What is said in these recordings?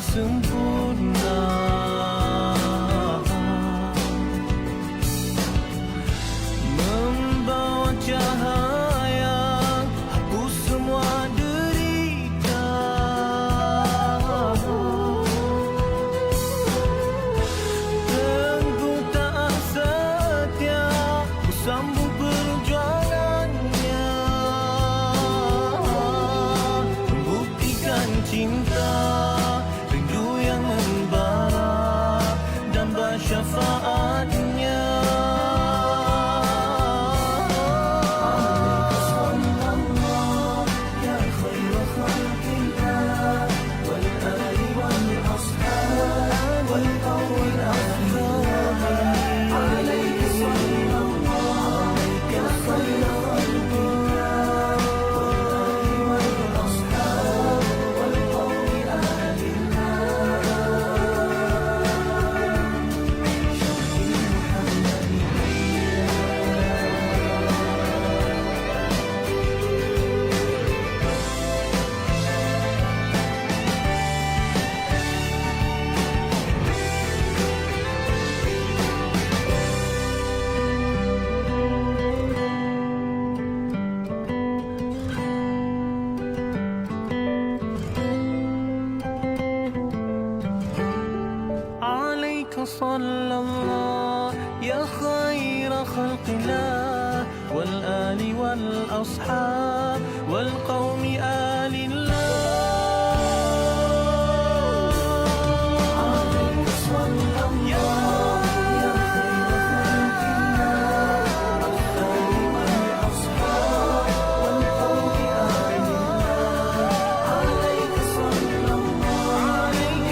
sempurna, membawa cahaya hapus semua derita. Teguh taat setia bersambung perjuangannya, membuktikan cinta, rindu yang membara dan bersyafaatnya. صلى الله يا خير خلق الله والآل والأصحاب والقوم آل الله. عليك صلى الله يا خير خلق الله والآل والأصحاب والقوم آل الله. عليك صلى الله عليك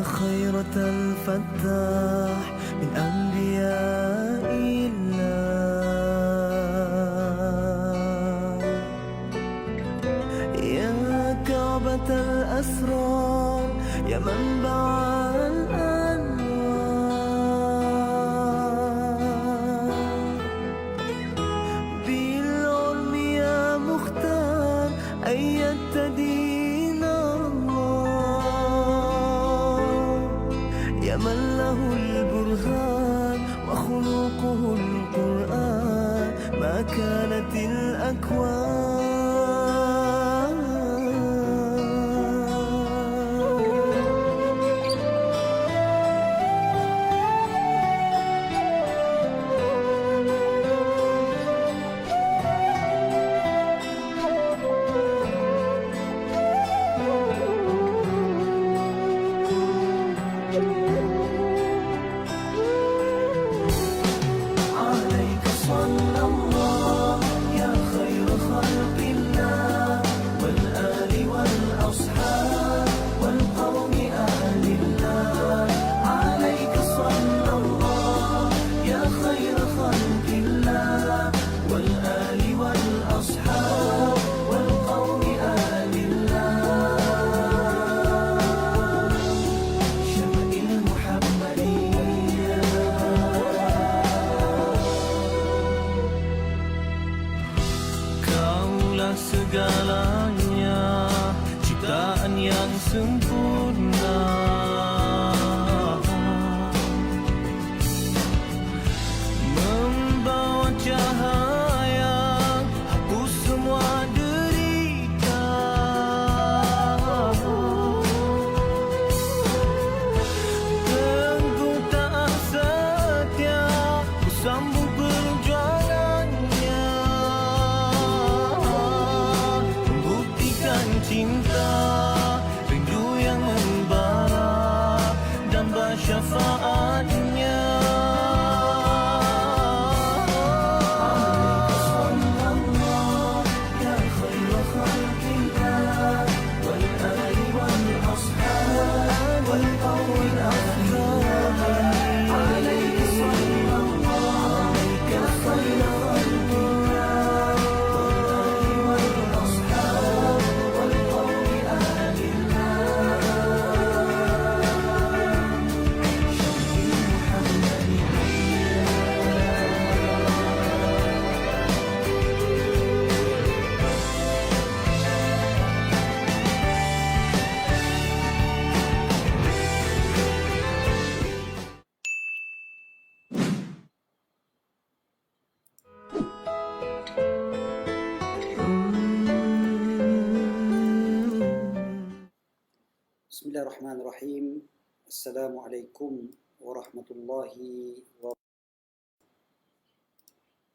خير الفتاح من أنبياء الله، يا كعبة الأسرار، يا منبع الأنوار، بالعلم يا مختار أيدت دين الله، يا من له البرهان وخلقه القرآن، ما كانت الأكوان. Segalanya ciptaan yang sempurna, membawa cahaya hapus semua derita. Bismillahirrahmanirrahim. Assalamualaikum warahmatullahi wabarakatuh.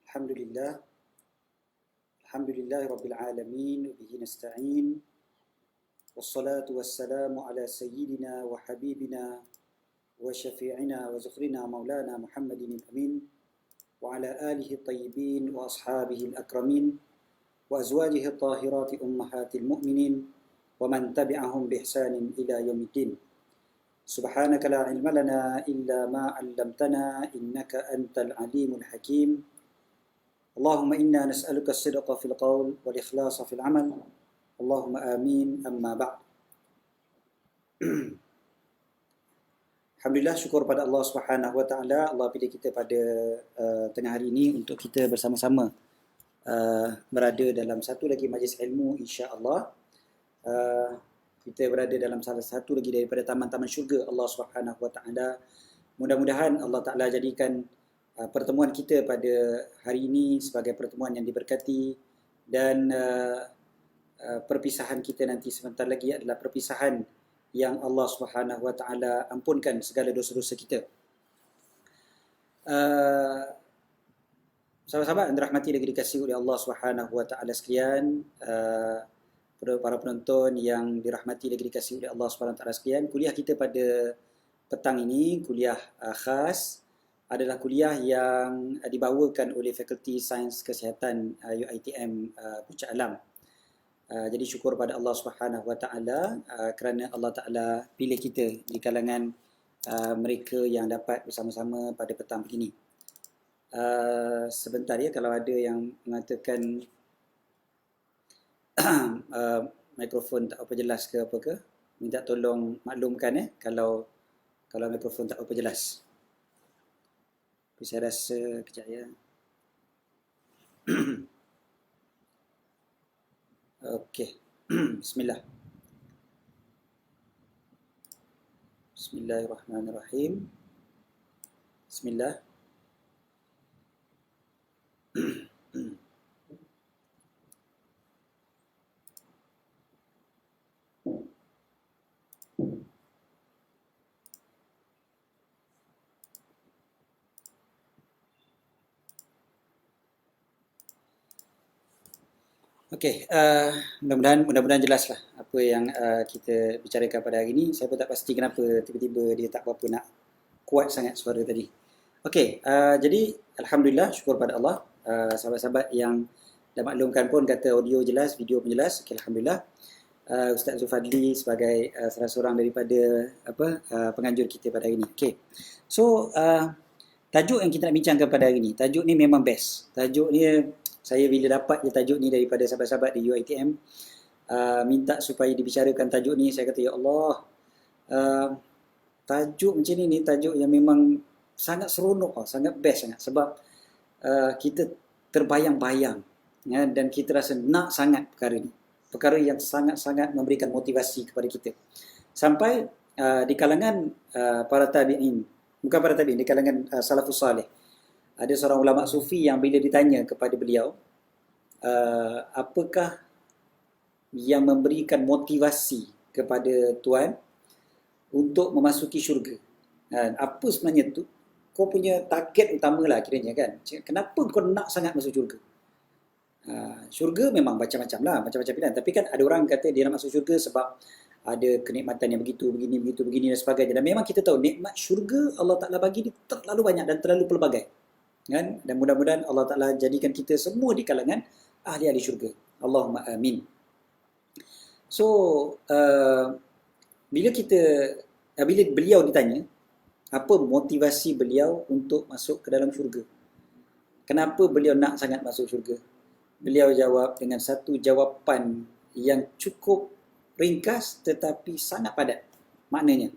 Alhamdulillah. Alhamdulillahi rabbil alamin. Bihi nasta'in. Wassalatu wassalamu ala sayyidina wa habibina wa syafi'ina wa zukhrina maulana Muhammadin al-amin wa ala alihi at-tayyibin wa ashabihi al-akramin wa azwajihi at-tahirati ummahatil mu'minin wa man tabi'ahum bi ihsanin ila yaumiddin. Subhanaka la ilma lana illa ma 'allamtana innaka antal alimul hakim. Allahumma inna nas'aluka as-sidqa fil qaul wal ikhlasa fil amal. Allahumma amin, amma ba'd. Alhamdulillah, syukur pada Allah Subhanahu wa taala. Allah pilih kita pada tengah hari ini untuk kita bersama-sama berada dalam satu lagi majlis ilmu, insya-Allah. Kita berada dalam salah satu lagi daripada taman-taman syurga Allah Subhanahu wa taala. Mudah-mudahan Allah Taala jadikan pertemuan kita pada hari ini sebagai pertemuan yang diberkati, dan perpisahan kita nanti sebentar lagi adalah perpisahan yang Allah Subhanahu wa taala ampunkan segala dosa-dosa kita. Sahabat-sahabat yang dirahmati dan dikasihi oleh Allah Subhanahu wa taala sekalian, para penonton yang dirahmati dan dikasihi oleh Allah Subhanahu wa taala sekalian, kuliah kita pada petang ini, kuliah khas, adalah kuliah yang dibawakan oleh Fakulti Sains Kesihatan UiTM Puncak Alam. Jadi syukur pada Allah Subhanahu wa taala kerana Allah Taala pilih kita di kalangan mereka yang dapat bersama-sama pada petang begini. Sebentar ya, kalau ada yang mengatakan mikrofon tak apa jelas ke apa ke, minta tolong maklumkan kalau mikrofon tak apa jelas. Tapi saya rasa kejap ya. Okey. Bismillah. Bismillahirrahmanirrahim. Bismillah. Okey, mudah-mudahan jelaslah apa yang kita bicarakan pada hari ini. Saya pun tak pasti kenapa tiba-tiba dia tak berapa nak kuat sangat suara tadi. Okey, jadi Alhamdulillah, syukur pada Allah. Sahabat-sahabat yang dah maklumkan pun kata audio jelas, video pun jelas. Okay, Alhamdulillah. Ustaz Zulfadli sebagai salah seorang daripada penganjur kita pada hari ini. Okey, so tajuk yang kita nak bincangkan pada hari ini, tajuk ni memang best. Tajuk ni, saya bila dapat je tajuk ni daripada sahabat-sahabat di UiTM, minta supaya dibicarakan tajuk ni, saya kata ya Allah, tajuk macam ni tajuk yang memang sangat seronok, sangat best sangat, sebab kita terbayang-bayang ya, dan kita rasa nak sangat perkara ni, perkara yang sangat-sangat memberikan motivasi kepada kita. Sampai di kalangan para tabi'in, bukan para tabi'in, di kalangan salafus salih, ada seorang ulama sufi yang bila ditanya kepada beliau, apakah yang memberikan motivasi kepada tuan untuk memasuki syurga? Apa sebenarnya tu kau punya target utama lah kiranya kan? Kenapa kau nak sangat masuk syurga? Syurga memang macam-macam lah, macam-macam pilihan. Tapi kan ada orang kata dia nak masuk syurga sebab ada kenikmatan yang begitu, begini dan sebagainya. Dan memang kita tahu nikmat syurga Allah Ta'ala bagi dia terlalu banyak dan terlalu pelbagai. Kan? Dan mudah-mudahan Allah Ta'ala jadikan kita semua di kalangan ahli-ahli syurga. Allahumma amin. So, bila beliau ditanya, apa motivasi beliau untuk masuk ke dalam syurga? Kenapa beliau nak sangat masuk syurga? Beliau jawab dengan satu jawapan yang cukup ringkas tetapi sangat padat maknanya.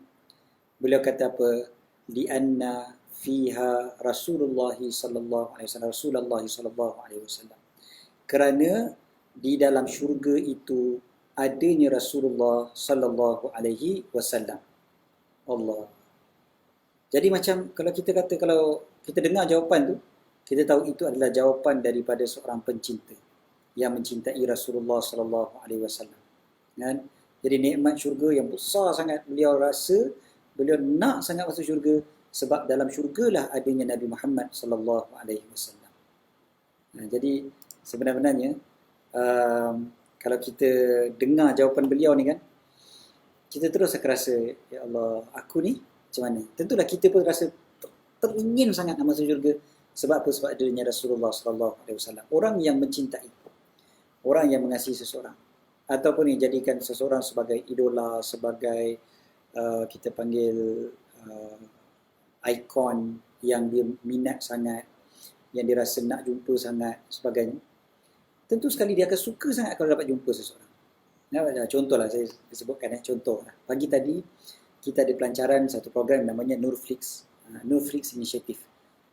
Beliau kata apa? Li'anna fiha Rasulullah sallallahu alaihi wasallam. Kerana di dalam syurga itu adanya Rasulullah sallallahu alaihi wasallam. Allah. Jadi macam kalau kita dengar jawapan tu, kita tahu itu adalah jawapan daripada seorang pencinta yang mencintai Rasulullah sallallahu alaihi wasallam. Kan? Jadi nikmat syurga yang besar sangat beliau rasa, beliau nak sangat masuk syurga sebab dalam syurgalah adanya Nabi Muhammad sallallahu alaihi wasallam. Jadi sebenarnya kalau kita dengar jawapan beliau ni kan, kita terus akan rasa, ya Allah, aku ni macam mana? Tentulah kita pun rasa teringin sangat nak masuk syurga. Sebab apa? Sebab adanya Rasulullah sallallahu alaihi wasallam. Orang yang mencintai, orang yang mengasihi seseorang, ataupun yang jadikan seseorang sebagai idola, sebagai kita panggil ikon yang dia minat sangat, yang dia rasa nak jumpa sangat, sebagainya. Tentu sekali dia akan suka sangat kalau dapat jumpa seseorang. Contohlah saya sebutkan, contoh. Pagi tadi kita ada pelancaran satu program namanya Nurflix, Nurflix Initiative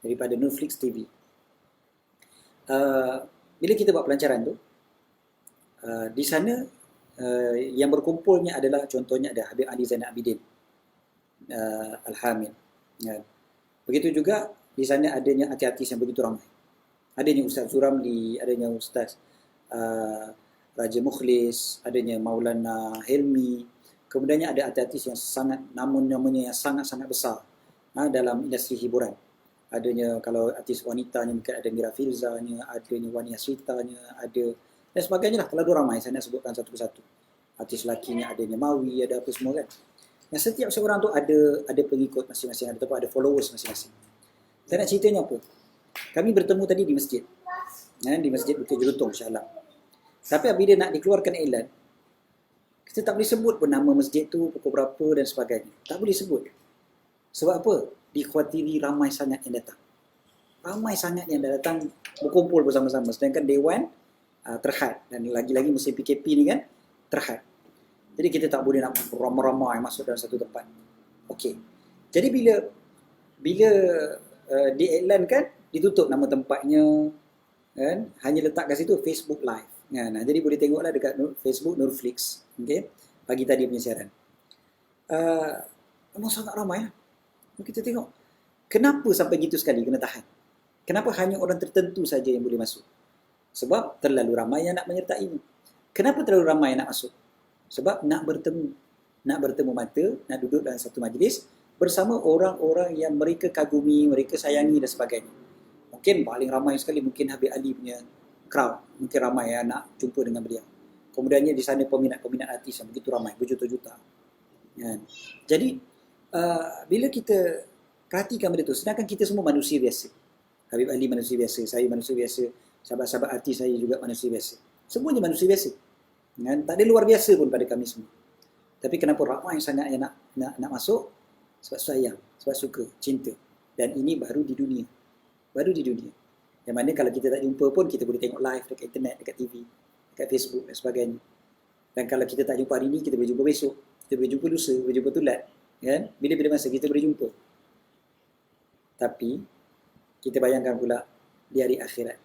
daripada Nurflix TV. Bila kita buat pelancaran tu, di sana yang berkumpulnya adalah contohnya ada Habib Ali Zainal Abidin Al-Hamid. Begitu juga di sana adanya artis-artis yang begitu ramai. Adanya Ustaz Zuramli, adanya Ustaz Raja Mukhlis, adanya Maulana Helmi. Kemudiannya ada artis yang sangat, namanya yang sangat-sangat besar dalam industri hiburan. Adanya kalau artis wanitanya mungkin ada Mira Filzanya, adanya Wani Asritanya, ada dan sebagainya lah. Terlalu ramai, saya nak sebutkan satu persatu. Artis lakinya adanya Mawi, ada apa semua kan. Yang setiap seorang tu ada pengikut masing-masing, ataupun ada followers masing-masing. Saya nak ceritanya apa? Kami bertemu tadi di masjid. Di masjid Bukit Jelutong, insyaAllah. Tapi apabila nak dikeluarkan iklan, kita tak boleh sebut pun nama masjid tu, pukul berapa dan sebagainya. Tak boleh sebut. Sebab apa? Dikhawatiri ramai sangat yang datang. Ramai sangat yang datang berkumpul bersama-sama. Sedangkan Dewan terhad. Dan lagi-lagi musim PKP ni kan, terhad. Jadi kita tak boleh nak ramai-ramai masuk dalam satu tempat. Okey. Jadi bila diiklankan, ditutup nama tempatnya, kan? Hanya letak kat situ Facebook Live. Jadi boleh tengoklah dekat Facebook Nurflix. Okay? Pagi tadi punya siaran. Memang sangat ramai lah. Kita tengok. Kenapa sampai gitu sekali kena tahan? Kenapa hanya orang tertentu saja yang boleh masuk? Sebab terlalu ramai yang nak menyertainya. Kenapa terlalu ramai yang nak masuk? Sebab nak bertemu. Nak bertemu mata, nak duduk dalam satu majlis bersama orang-orang yang mereka kagumi, mereka sayangi dan sebagainya. Mungkin paling ramai sekali mungkin Habib Ali punya crowd. Mungkin ramai yang nak jumpa dengan beliau. Kemudiannya di sana peminat-peminat artis yang begitu ramai, berjuta-juta. Jadi, bila kita perhatikan benda tu, sedangkan kita semua manusia biasa. Habib Ali manusia biasa, saya manusia biasa, sahabat-sahabat artis saya juga manusia biasa. Semuanya manusia biasa. Tak ada luar biasa pun pada kami semua. Tapi kenapa ramai sangat yang nak masuk? Sebab sayang, sebab suka, cinta. Dan ini baru di dunia. Baru di dunia. Yang mana kalau kita tak jumpa pun, kita boleh tengok live dekat internet, dekat TV, dekat Facebook dan sebagainya. Dan kalau kita tak jumpa hari ni, kita boleh jumpa besok. Kita boleh jumpa lusa, boleh jumpa tulat. Kan? Bila-bila masa kita boleh jumpa. Tapi, kita bayangkan pula di hari akhirat.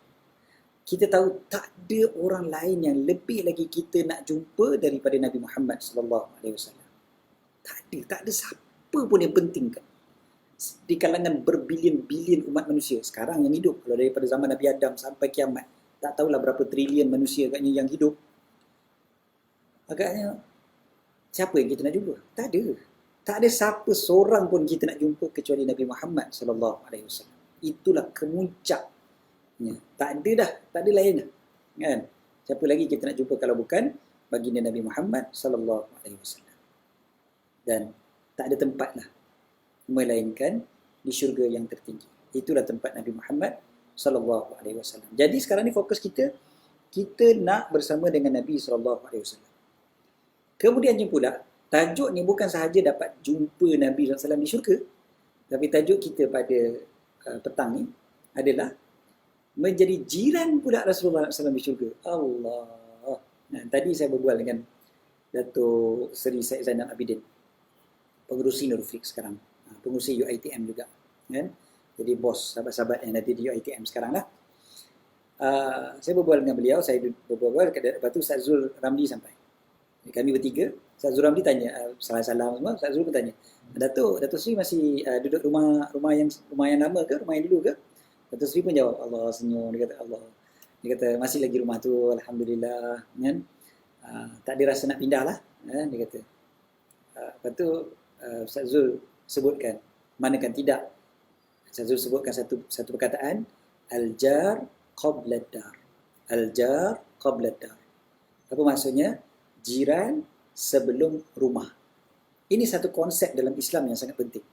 Kita tahu tak ada orang lain yang lebih lagi kita nak jumpa daripada Nabi Muhammad SAW. Tak ada siapa pun yang penting kan. Di kalangan berbilion-bilion umat manusia sekarang yang hidup, kalau daripada zaman Nabi Adam sampai kiamat, tak tahulah berapa trilion manusia agaknya yang hidup. Agaknya siapa yang kita nak jumpa? Tak ada. Tak ada siapa seorang pun kita nak jumpa kecuali Nabi Muhammad SAW. Itulah kemuncak. Tak ada dah, tak ada lain dah. Kan? Siapa lagi kita nak jumpa kalau bukan baginda Nabi Muhammad SAW. Dan tak ada tempat lah melainkan di syurga yang tertinggi. Itulah tempat Nabi Muhammad SAW. Jadi sekarang ni fokus kita nak bersama dengan Nabi SAW. Kemudiannya pula, tajuk ni bukan sahaja dapat jumpa Nabi SAW di syurga, tapi tajuk kita pada petang ni adalah menjadi jiran pula Rasulullah SAW di syurga. Allah. Tadi saya berbual dengan Datuk Seri Syed Zainal Abidin, pengerusi Nurflix sekarang, pengerusi UiTM juga, kan? Jadi bos sahabat-sahabat yang ada di UiTM sekarang lah. Saya berbual dengan beliau, saya berbual, lepas tu Ustaz Zul Ramli sampai. Kami bertiga, Ustaz Zul Ramli tanya, salam-salam semua, Ustaz Zul pun tanya, Datuk Sri masih duduk rumah yang lama ke, rumah yang dulu ke? Datuk Sri pun jawab, Allah, senyum, dia kata Allah. Dia kata masih lagi rumah tu, alhamdulillah, kan? Tak ada rasa nak pindah lah. Dia kata. Lepas tu Ustaz Zul sebutkan, manakan tidak. Ustaz Zul sebutkan satu perkataan, al-jar qabla dar. Al-jar qabla dar. Apa maksudnya? Jiran sebelum rumah. Ini satu konsep dalam Islam yang sangat penting.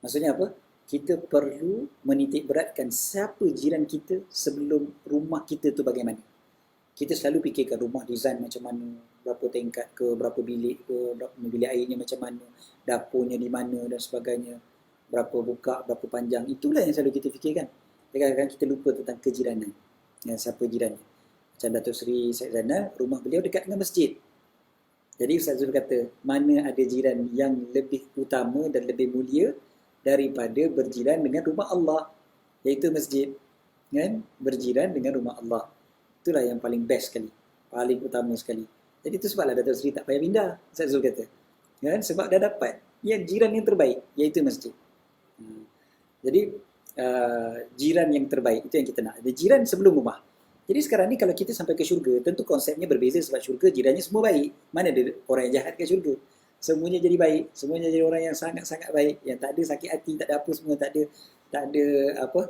Maksudnya apa? Kita perlu menitik beratkan siapa jiran kita sebelum rumah kita tu bagaimana. Kita selalu fikirkan rumah design macam mana, berapa tingkat ke, berapa bilik ke, berapa bilik airnya macam mana, dapurnya di mana dan sebagainya, berapa buka, berapa panjang. Itulah yang selalu kita fikirkan. Kadang-kadang kita lupa tentang kejiranan. Siapa jirannya. Macam Datuk Seri Syed Zainal, rumah beliau dekat dengan masjid. Jadi Ustaz Zul kata, mana ada jiran yang lebih utama dan lebih mulia daripada berjiran dengan rumah Allah, iaitu masjid. Kan? Berjiran dengan rumah Allah. Itulah yang paling best sekali, paling utama sekali. Jadi itu sebablah Datuk Seri tak payah pindah, Ustaz Zul kata. Kan? Sebab dah dapat yang jiran yang terbaik, iaitu masjid. Jadi jiran yang terbaik, itu yang kita nak. Ada jiran sebelum rumah. Jadi sekarang ni kalau kita sampai ke syurga, tentu konsepnya berbeza sebab syurga jirannya semua baik. Mana ada orang yang jahat ke syurga? Semuanya jadi baik, semuanya jadi orang yang sangat-sangat baik, yang tak ada sakit hati, tak ada apa semua, tak ada apa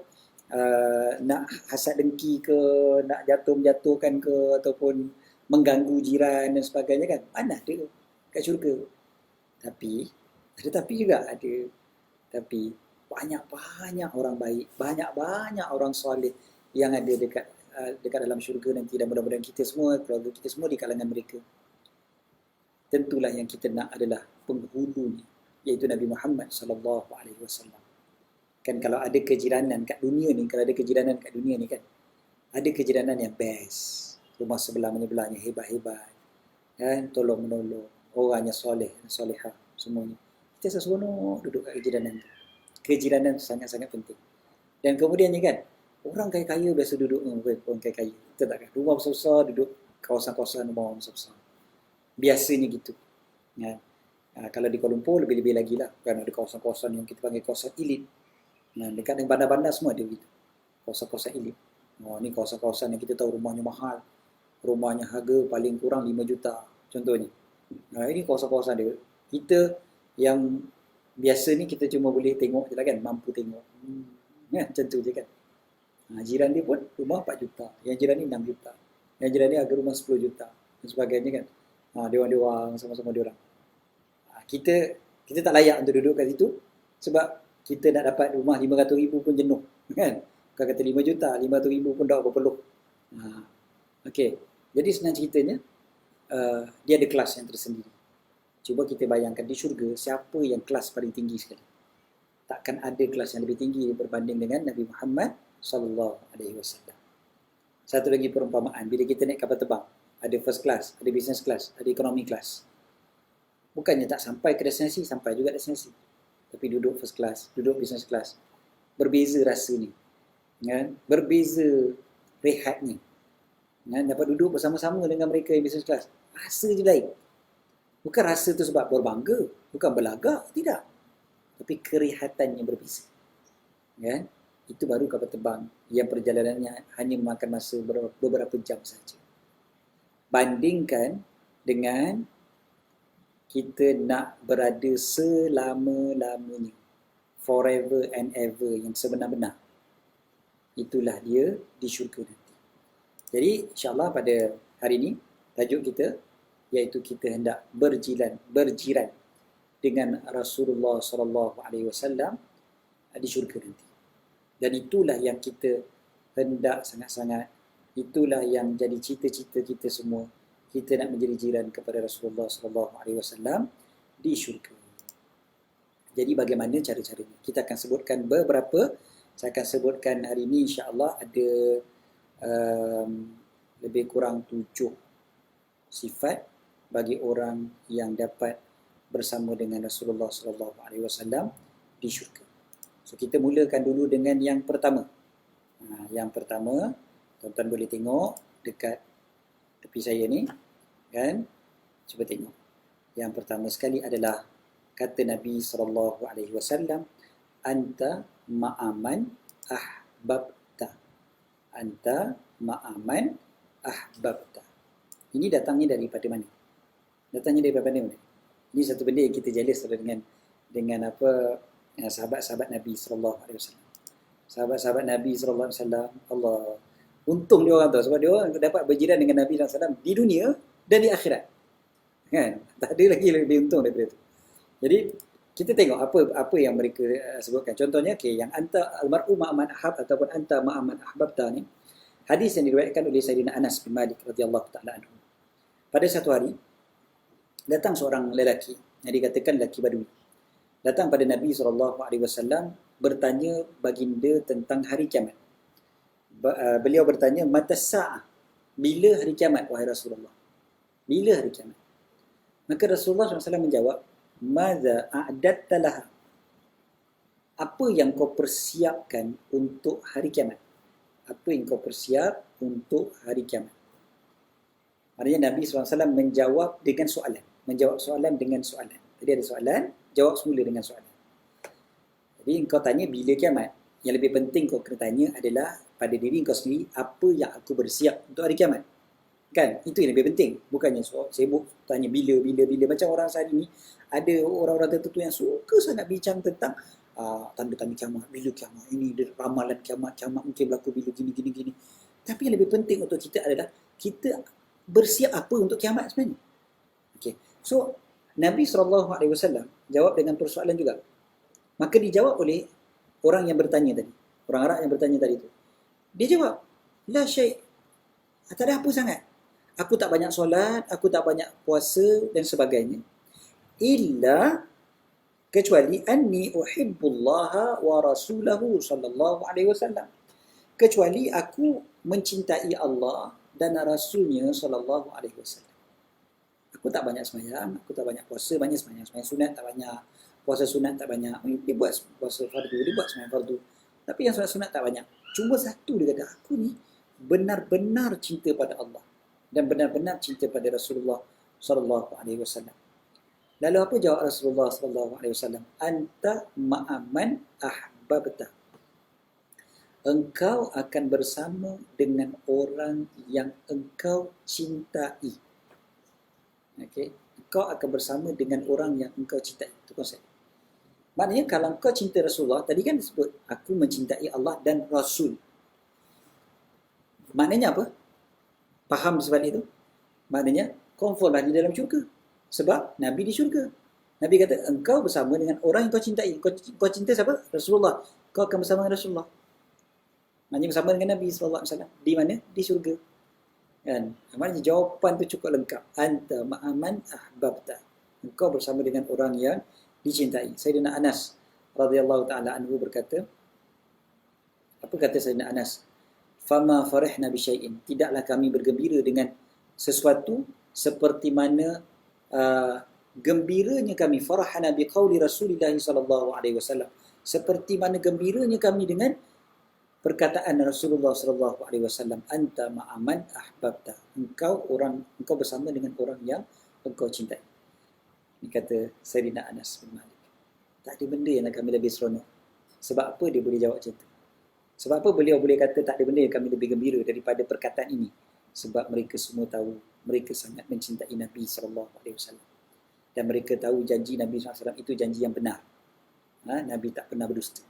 nak hasad dengki ke, nak jatuh-jatuhkan ke, ataupun mengganggu jiran dan sebagainya kan. Mana ada kat syurga. Tapi ada tapi juga ada. Tapi banyak-banyak orang baik, banyak-banyak orang soleh yang ada dekat dalam syurga nanti, dan mudah-mudahan kita semua, keluarga kita semua di kalangan mereka. Tentulah yang kita nak adalah penghulunya, iaitu Nabi Muhammad sallallahu alaihi wasallam. Kan kalau ada kejiranan kat dunia ni, kan, ada kejiranan yang best. Rumah sebelah menyebelahnya hebat-hebat. Kan, tolong menolong, orangnya soleh, solehah, semuanya. Kita seronok duduk kat kejiranan tu. Kejiranan sangat-sangat penting. Dan kemudiannya kan, orang kaya-kaya biasa duduk orang kaya-kaya. Betul tak kan? Rumah besar-besar, duduk kawasan-kawasan rumah orang besar-besar. Biasanya gitu. Ya. Kalau di Kuala Lumpur lebih-lebih lagi lah. Kan ada kawasan-kawasan yang kita panggil kawasan elit. Dekat dengan bandar-bandar semua ada gitu. Kawasan-kawasan elit. Ni kawasan-kawasan yang kita tahu rumahnya mahal. Rumahnya harga paling kurang 5 juta. Contohnya. Ini kawasan-kawasan dia. Kita yang biasa ni kita cuma boleh tengok je lah kan. Mampu tengok. Macam tu je kan. Jiran dia pun rumah 4 juta. Yang jiran ni 6 juta. Yang jiran ni harga rumah 10 juta. Dan sebagainya kan. Diorang sama-sama diorang. Kita tak layak untuk duduk kat situ. Sebab kita nak dapat rumah 500,000 pun jenuh. Kan? Bukan kata 5 juta, 500,000 pun dah berpeluh. Okey. Jadi senang ceritanya, dia ada kelas yang tersendiri. Cuba kita bayangkan di syurga, siapa yang kelas paling tinggi sekali? Takkan ada kelas yang lebih tinggi berbanding dengan Nabi Muhammad sallallahu alaihi wasallam. Satu lagi perumpamaan, bila kita naik kapal terbang, ada first class, ada business class, ada economy class. Bukannya tak sampai ke destinasi, sampai juga destinasi. Tapi duduk first class, duduk business class. Berbeza rasanya. Kan? Berbeza rehatnya. Kan? Dapat duduk bersama-sama dengan mereka yang business class. Rasa je lain. Bukan rasa tu sebab berbangga, bukan berlagak, tidak. Tapi kerehatannya berbeza. Kan? Itu baru kapal terbang yang perjalanannya hanya memakan masa beberapa jam saja. Bandingkan dengan kita nak berada selama-lamanya, forever and ever, yang sebenar-benar. Itulah dia di syurga nanti. Jadi insyaAllah pada hari ini tajuk kita iaitu kita hendak berjiran dengan Rasulullah SAW di syurga nanti. Dan itulah yang kita hendak sangat-sangat, itulah yang jadi cita-cita kita semua. Kita nak menjadi jiran kepada Rasulullah SAW di syurga. Jadi bagaimana cara-caranya? Kita akan sebutkan beberapa. Saya akan sebutkan hari ini insya-Allah ada lebih kurang 7 sifat bagi orang yang dapat bersama dengan Rasulullah SAW di syurga. So kita mulakan dulu dengan yang pertama. Yang pertama, tuan-tuan boleh tengok dekat tepi saya ni, kan? Cuba tengok. Yang pertama sekali adalah kata Nabi SAW, anta ma'aman ahbabta. Anta ma'aman ahbabta. Ini datangnya daripada mana? Datangnya daripada mana? Ini satu benda yang kita jealous dengan apa sahabat-sahabat Nabi sallallahu alaihi wasallam. Sahabat-sahabat Nabi sallallahu alaihi wasallam, Allah, untung dia orang tu sebab dia orang dapat berjiran dengan Nabi sallallahu alaihi wasallam di dunia dan di akhirat. Kan? Tak ada lagi lebih untung daripada itu. Jadi kita tengok apa yang mereka sebutkan. Contohnya yang anta almar'u ma'aman ahab ataupun anta ma'aman ahbabta ni, hadis yang diriwayatkan oleh Sayyidina Anas bin Malik radhiyallahu taala anhu. Pada satu hari datang seorang lelaki yang dikatakan lelaki badui. Datang pada Nabi SAW bertanya baginda tentang hari kiamat. Beliau bertanya, mata sa'ah, bila hari kiamat wahai Rasulullah? Bila hari kiamat? Maka Rasulullah SAW menjawab, madza a'datta laha? Apa yang kau persiapkan untuk hari kiamat? Apa yang kau persiap untuk hari kiamat? Maknanya Nabi SAW menjawab dengan soalan. Menjawab soalan dengan soalan. Tadi ada soalan, jawab semula dengan soalan. Jadi kau tanya bila kiamat. Yang lebih penting kau kena tanya adalah pada diri kau sendiri, apa yang aku bersiap untuk hari kiamat. Kan? Itu yang lebih penting. Bukannya sibuk tanya bila. Macam orang saat ini, ada orang-orang tertentu yang suka sangat bincang tentang tanda-tanda kiamat, bila kiamat, ini ramalan kiamat mungkin berlaku bila gini. Tapi yang lebih penting untuk kita adalah kita bersiap apa untuk kiamat sebenarnya. Okay. So, Nabi SAW jawab dengan persoalan juga. Maka dijawab oleh orang yang bertanya tadi. Orang Arab yang bertanya tadi tu. Dia jawab, la syai'. Tak ada apa sangat. Aku tak banyak solat, aku tak banyak puasa dan sebagainya. Illa kecuali anni uhibbullaha wa rasulahu sallallahu alaihi wasallam. Kecuali aku mencintai Allah dan Rasulnya sallallahu alaihi wasallam. Aku tak banyak sembahyang, aku tak banyak puasa, banyak sembahyang sunat tak banyak, puasa sunat tak banyak. Dia buat puasa fardu, dia buat sembahyang fardu. Tapi yang sunat tak banyak. Cuma satu dia kata, aku ni benar-benar cinta pada Allah dan benar-benar cinta pada Rasulullah sallallahu alaihi wasallam. Lalu apa jawab Rasulullah sallallahu alaihi wasallam? Anta ma'aman ahbabta. Engkau akan bersama dengan orang yang engkau cintai. Okey, engkau akan bersama dengan orang yang engkau cintai. Itu konsep. Maknanya kalau engkau cinta Rasulullah, tadi kan disebut aku mencintai Allah dan Rasul. Maknanya apa? Faham sebalik itu? Maknanya confirm lah di dalam syurga. Sebab Nabi di syurga. Nabi kata engkau bersama dengan orang yang kau cintai. Kau cinta siapa? Rasulullah. Kau akan bersama dengan Rasulullah. Maknanya bersama dengan Nabi SAW. Di mana? Di syurga. Kan? Maknanya jawapan tu cukup lengkap. Anta ma'aman ahbabta. Engkau bersama dengan orang yang dicintai. Sayyidina Anas radhiyallahu ta'ala anhu berkata, apa kata Sayyidina Anas? Fama farihna bi syai'in. Tidaklah kami bergembira dengan sesuatu seperti mana gembiranya kami farahana bi qauli Rasulillah sallallahu alaihi wasallam. Seperti mana gembiranya kami dengan perkataan Rasulullah sallallahu alaihi wasallam, anta ma'aman ahbabta. Engkau bersama dengan orang yang engkau cintai. Ini kata Sayyidina Anas bin Malik. Tak ada benda yang kami lebih seronok. Sebab apa dia boleh jawab macam tu? Sebab apa beliau boleh kata tak ada benda yang kami lebih gembira daripada perkataan ini? Sebab mereka semua tahu mereka sangat mencintai Nabi SAW. Dan mereka tahu janji Nabi SAW itu janji yang benar. Nabi tak pernah berdusta.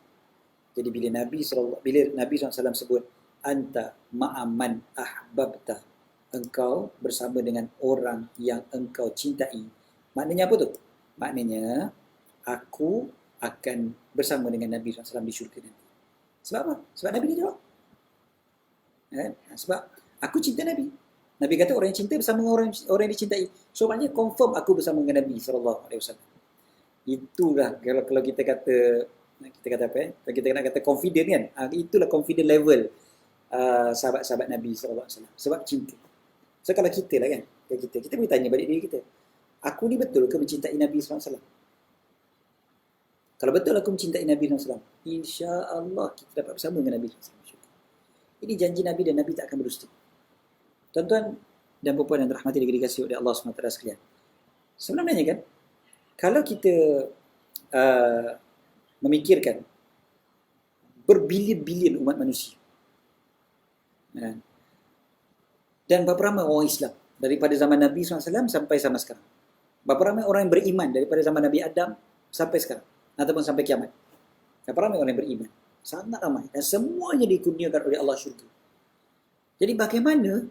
Jadi bila Nabi SAW sebut anta ma'aman ahbabta, engkau bersama dengan orang yang engkau cintai. Maknanya apa tu? Maknanya aku akan bersama dengan Nabi SAW di syurga nanti. Sebab apa? Sebab Nabi dia jawab. Sebab aku cinta Nabi. Nabi kata orang yang cinta bersama orang yang dicintai. So maknanya confirm aku bersama dengan Nabi SAW. Itulah kalau kita kata apa Kalau kita nak kata confident kan. Itulah confident level sahabat-sahabat Nabi SAW. Sebab cinta. So kalau kita lah kan, kita boleh tanya balik diri kita. Aku ni betul ke mencintai Nabi SAW? Kalau betul aku mencintai Nabi SAW, insya-Allah kita dapat bersama dengan Nabi SAW. Ini janji Nabi dan Nabi tak akan berdusta. Tuan-tuan dan puan-puan yang dirahmati dan dikasihi oleh Allah SWT sekalian. Sebenarnya kan, kalau kita memikirkan berbilion-bilion umat manusia dan berapa ramai orang Islam daripada zaman Nabi SAW sampai zaman sekarang. Berapa ramai orang yang beriman daripada zaman Nabi Adam sampai sekarang, ataupun sampai kiamat? Berapa ramai orang yang beriman? Sangat ramai. Dan semuanya dikurniakan oleh Allah syurga. Jadi bagaimana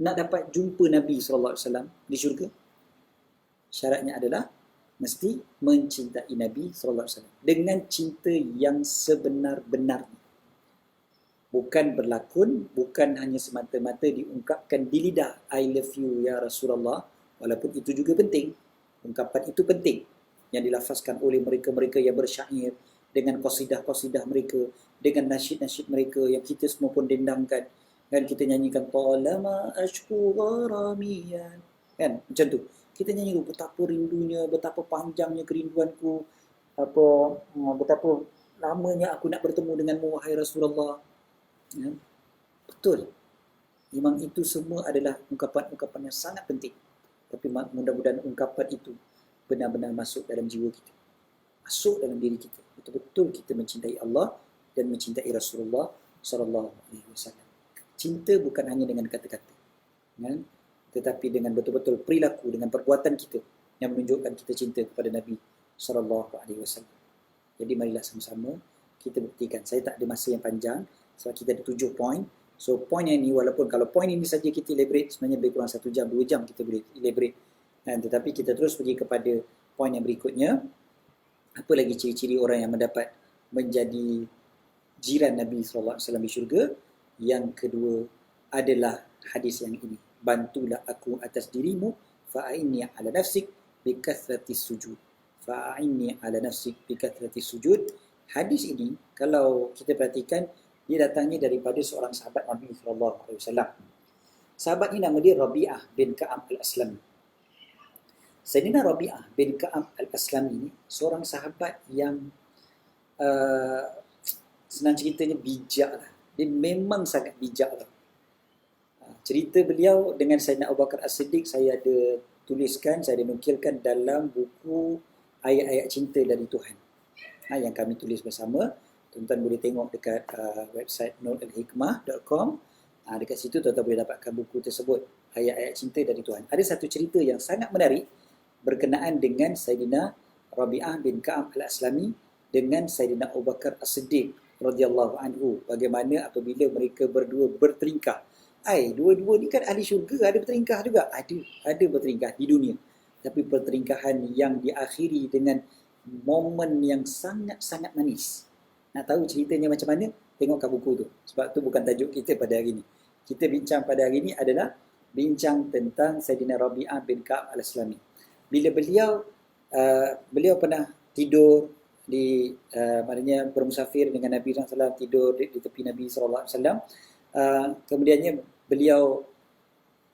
nak dapat jumpa Nabi SAW di syurga? Syaratnya adalah mesti mencintai Nabi SAW dengan cinta yang sebenar-benarnya. Bukan berlakon, bukan hanya semata-mata diungkapkan di lidah, I love you ya Rasulullah, walaupun itu juga penting. Ungkapan itu penting yang dilafazkan oleh mereka-mereka yang bersyair dengan qasidah-qasidah mereka, dengan nasyid-nasyid mereka yang kita semua pun dendangkan, kan kita nyanyikan talama ashku gharamiyan, kan macam tu. Kita nyanyi betapa rindunya, betapa panjangnya kerinduanku, betapa lamanya aku nak bertemu denganmu wahai Rasulullah. Ya. Betul. Memang itu semua adalah ungkapan-ungkapan yang sangat penting. Tapi mudah-mudahan ungkapan itu benar-benar masuk dalam jiwa kita. Masuk dalam diri kita. Betul-betul kita mencintai Allah dan mencintai Rasulullah sallallahu alaihi wasallam. Cinta bukan hanya dengan kata-kata. Ya. Tetapi dengan betul-betul perilaku, dengan perbuatan kita yang menunjukkan kita cinta kepada Nabi sallallahu alaihi wasallam. Jadi marilah sama-sama kita buktikan. Saya tak ada masa yang panjang sebab kita ada 7 poin. So poin yang ini, walaupun kalau poin ini saja kita elaborate, sebenarnya lebih kurang 1 jam, 2 jam kita boleh elaborate. Tetapi kita terus pergi kepada poin yang berikutnya. Apa lagi ciri-ciri orang yang mendapat menjadi jiran Nabi SAW di syurga? Yang kedua adalah hadis yang ini. Bantulah aku atas dirimu, fa'inni ala nafsik bikathrati sujud. Fa'inni ala nafsik bikathrati sujud. Hadis ini, kalau kita perhatikan, dia datangnya daripada seorang sahabat Nabi SAW. Sahabat ini nama dia Rabi'ah bin Ka'ab al-Aslami. Sayyidina Rabi'ah bin Ka'ab al-Aslami ini seorang sahabat yang senang ceritanya bijak lah. Dia memang sangat bijak lah. Cerita beliau dengan Sayyidina Abu Bakar As-Siddiq saya ada tuliskan, saya ada nukilkan dalam buku Ayat-Ayat Cinta dari Tuhan. Yang kami tulis bersama. Tuan-tuan boleh tengok dekat website nuralhikmah.com. Dekat situ tuan-tuan boleh dapatkan buku tersebut, Ayat-Ayat Cinta dari Tuhan. Ada satu cerita yang sangat menarik berkenaan dengan Sayyidina Rabi'ah bin Ka'ab al-Aslami dengan Sayyidina Abu Bakar As-Siddiq radhiyallahu anhu. Bagaimana apabila mereka berdua berteringkah. Dua-dua ni kan ahli syurga, ada berteringkah juga. Ada berteringkah di dunia. Tapi perteringkahan yang diakhiri dengan momen yang sangat-sangat manis. Nak tahu ceritanya macam mana? Tengokkan buku tu. Sebab tu bukan tajuk kita pada hari ini. Kita bincang pada hari ini adalah bincang tentang Sayyidina Rabi'ah bin Ka'ab al-Aslami. Bila beliau pernah tidur di maknanya bermusafir dengan Nabi SAW, tidur di tepi Nabi SAW. Kemudiannya beliau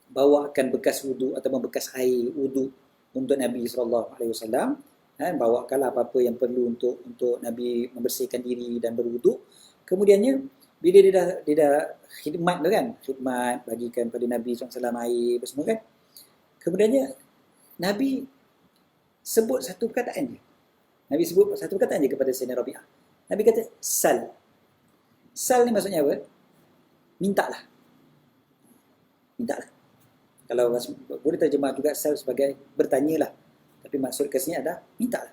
bawakan bekas wudu ataupun bekas air wudu untuk Nabi SAW. Bawakanlah apa-apa yang perlu untuk Nabi membersihkan diri dan berwuduk. Kemudiannya bila dia dah khidmat tu kan, khidmat bagikan pada Nabi SAW air semua kan. Kemudiannya Nabi sebut satu perkataan je. Nabi sebut satu perkataan je kepada Sayyidina Rabi'ah. Nabi kata sal. Sal ni maksudnya apa? Mintalah. Mintalah. Kalau boleh terjemah juga sal sebagai bertanyalah. Tapi maksud ke sini adalah mintalah.